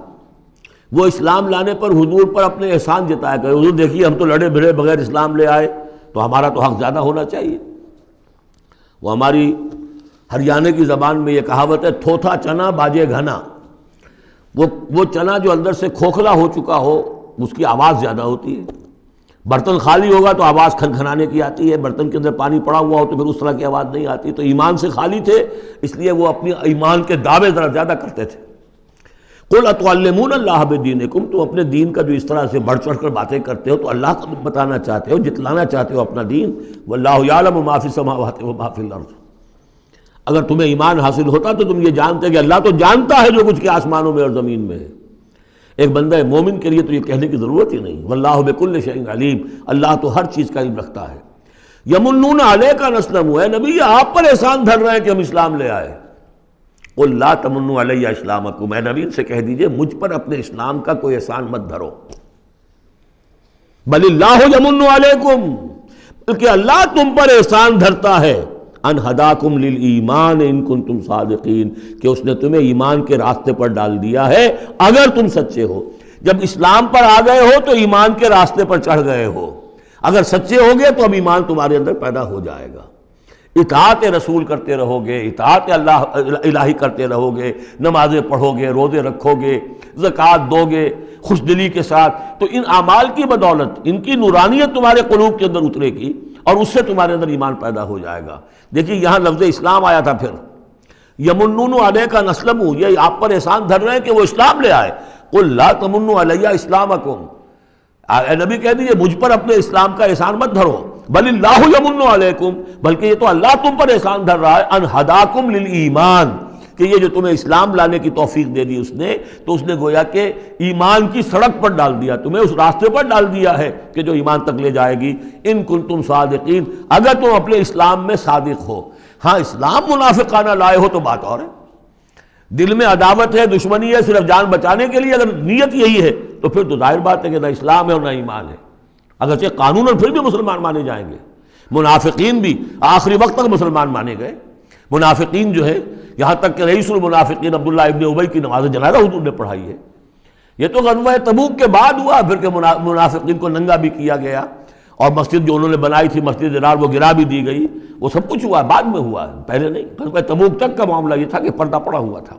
وہ اسلام لانے پر حضور پر اپنے احسان جتایا کرے، حضور دیکھیے ہم تو لڑے بھڑے بغیر اسلام لے آئے، تو ہمارا تو حق زیادہ ہونا چاہیے۔ وہ ہماری ہریانے کی زبان میں یہ کہاوت ہے، تھوتھا چنا باجے گھنا، وہ چنا جو اندر سے کھوکھلا ہو چکا ہو اس کی آواز زیادہ ہوتی ہے، برتن خالی ہوگا تو آواز کھنکھنانے کی آتی ہے، برتن کے اندر پانی پڑا ہوا ہو تو پھر اس طرح کی آواز نہیں آتی۔ تو ایمان سے خالی تھے، اس لیے وہ اپنی ایمان کے دعوے ذرا زیادہ کرتے تھے۔ قل اتعلمون اللہ بدینکم، تم اپنے دین کا جو اس طرح سے بڑھ چڑھ کر باتیں کرتے ہو تو اللہ کو بتانا چاہتے ہو، جتلانا چاہتے ہو اپنا دین۔ واللہ یعلم ما فی السماوات وما فی الارض، اگر تمہیں ایمان حاصل ہوتا تو تم یہ جانتے کہ اللہ تو جانتا ہے جو کچھ کے آسمانوں میں اور زمین میں ہے۔ ایک بندہ مومن کے لیے تو یہ کہنے کی ضرورت ہی نہیں، واللہ بکل شیء علیم، اللہ تو ہر چیز کا علم رکھتا ہے۔ یمنون علیک ان اسلموا، اے نبی آپ پر احسان دھر رہے ہیں کہ ہم اسلام لے آئے۔ قل لا تمنوا علی اسلامکم، اے نبی سے کہہ دیجئے مجھ پر اپنے اسلام کا کوئی احسان مت دھرو، بل اللہ یمن علیکم، بلکہ اللہ تم پر احسان دھرتا ہے، ان ہداکم للایمان ان کنتم صادقین، کہ اس نے تمہیں ایمان کے راستے پر ڈال دیا ہے اگر تم سچے ہو۔ جب اسلام پر آ گئے ہو تو ایمان کے راستے پر چڑھ گئے ہو، اگر سچے ہو گے تو اب ایمان تمہارے اندر پیدا ہو جائے گا۔ اطاعت رسول کرتے رہو گے، اطاعت اللہ الہی کرتے رہو گے، نمازیں پڑھو گے، روزے رکھو گے، زکوٰۃ دو گے خوش دلی کے ساتھ، تو ان اعمال کی بدولت ان کی نورانیت تمہارے قلوب کے اندر اترے گی اور اس سے تمہارے اندر ایمان پیدا ہو جائے گا۔ دیکھیے یہاں لفظ اسلام آیا تھا، پھر یمنون علیک ان اسلموا، یہ آپ پر احسان دھر رہے ہیں کہ وہ اسلام لے آئے۔ قل لا تمنوا علی اسلامکم، اے نبی کہہ دیجیے مجھ پر اپنے اسلام کا احسان مت دھرو، بل اللہ یمن علیکم، بلکہ یہ تو اللہ تم پر احسان دھر رہا ہے، ان ہداکم للایمان، کہ یہ جو تمہیں اسلام لانے کی توفیق دے دی اس نے، تو اس نے گویا کہ ایمان کی سڑک پر ڈال دیا، تمہیں اس راستے پر ڈال دیا ہے کہ جو ایمان تک لے جائے گی۔ ان کنتم صادقین، اگر تم اپنے اسلام میں صادق ہو۔ ہاں اسلام منافقانہ لائے ہو تو بات اور ہے، دل میں عداوت ہے، دشمنی ہے، صرف جان بچانے کے لیے اگر نیت یہی ہے تو پھر تو ظاہر بات ہے کہ نہ اسلام ہے اور نہ ایمان ہے، اگرچہ قانوناً پھر بھی مسلمان مانے جائیں گے۔ منافقین بھی آخری وقت تک مسلمان مانے گئے۔ منافقین جو ہے، یہاں تک کہ رئیس المنافقین عبداللہ ابن ابی کی نماز جنازہ حضور نے پڑھائی ہے۔ یہ تو غزوہ تبوک کے بعد ہوا، پھر کہ منافقین کو ننگا بھی کیا گیا، اور مسجد جو انہوں نے بنائی تھی مسجد درار وہ گرا بھی دی گئی، وہ سب کچھ ہوا، بعد میں ہوا، پہلے نہیں۔ غزوہ تبوک تک کا معاملہ یہ تھا کہ پردہ پڑا ہوا تھا۔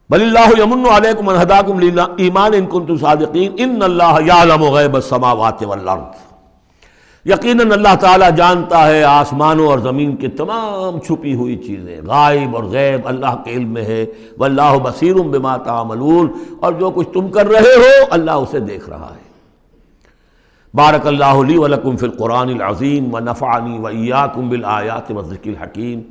بل اللہ یمن علیکم ان ہداکم للایمان ان کنتم صادقین ان اللہ یعلم غیب السماوات والارض، یقیناً اللہ تعالیٰ جانتا ہے آسمانوں اور زمین کی تمام چھپی ہوئی چیزیں، غائب اور غیب اللہ کے علم میں ہے۔ واللہ بصیر بما تعملون، اور جو کچھ تم کر رہے ہو اللہ اسے دیکھ رہا ہے۔ بارک اللہ لی ولکم فی القرآن العظیم ونفعنی وإیاکم بالآیات والذکر الحکیم۔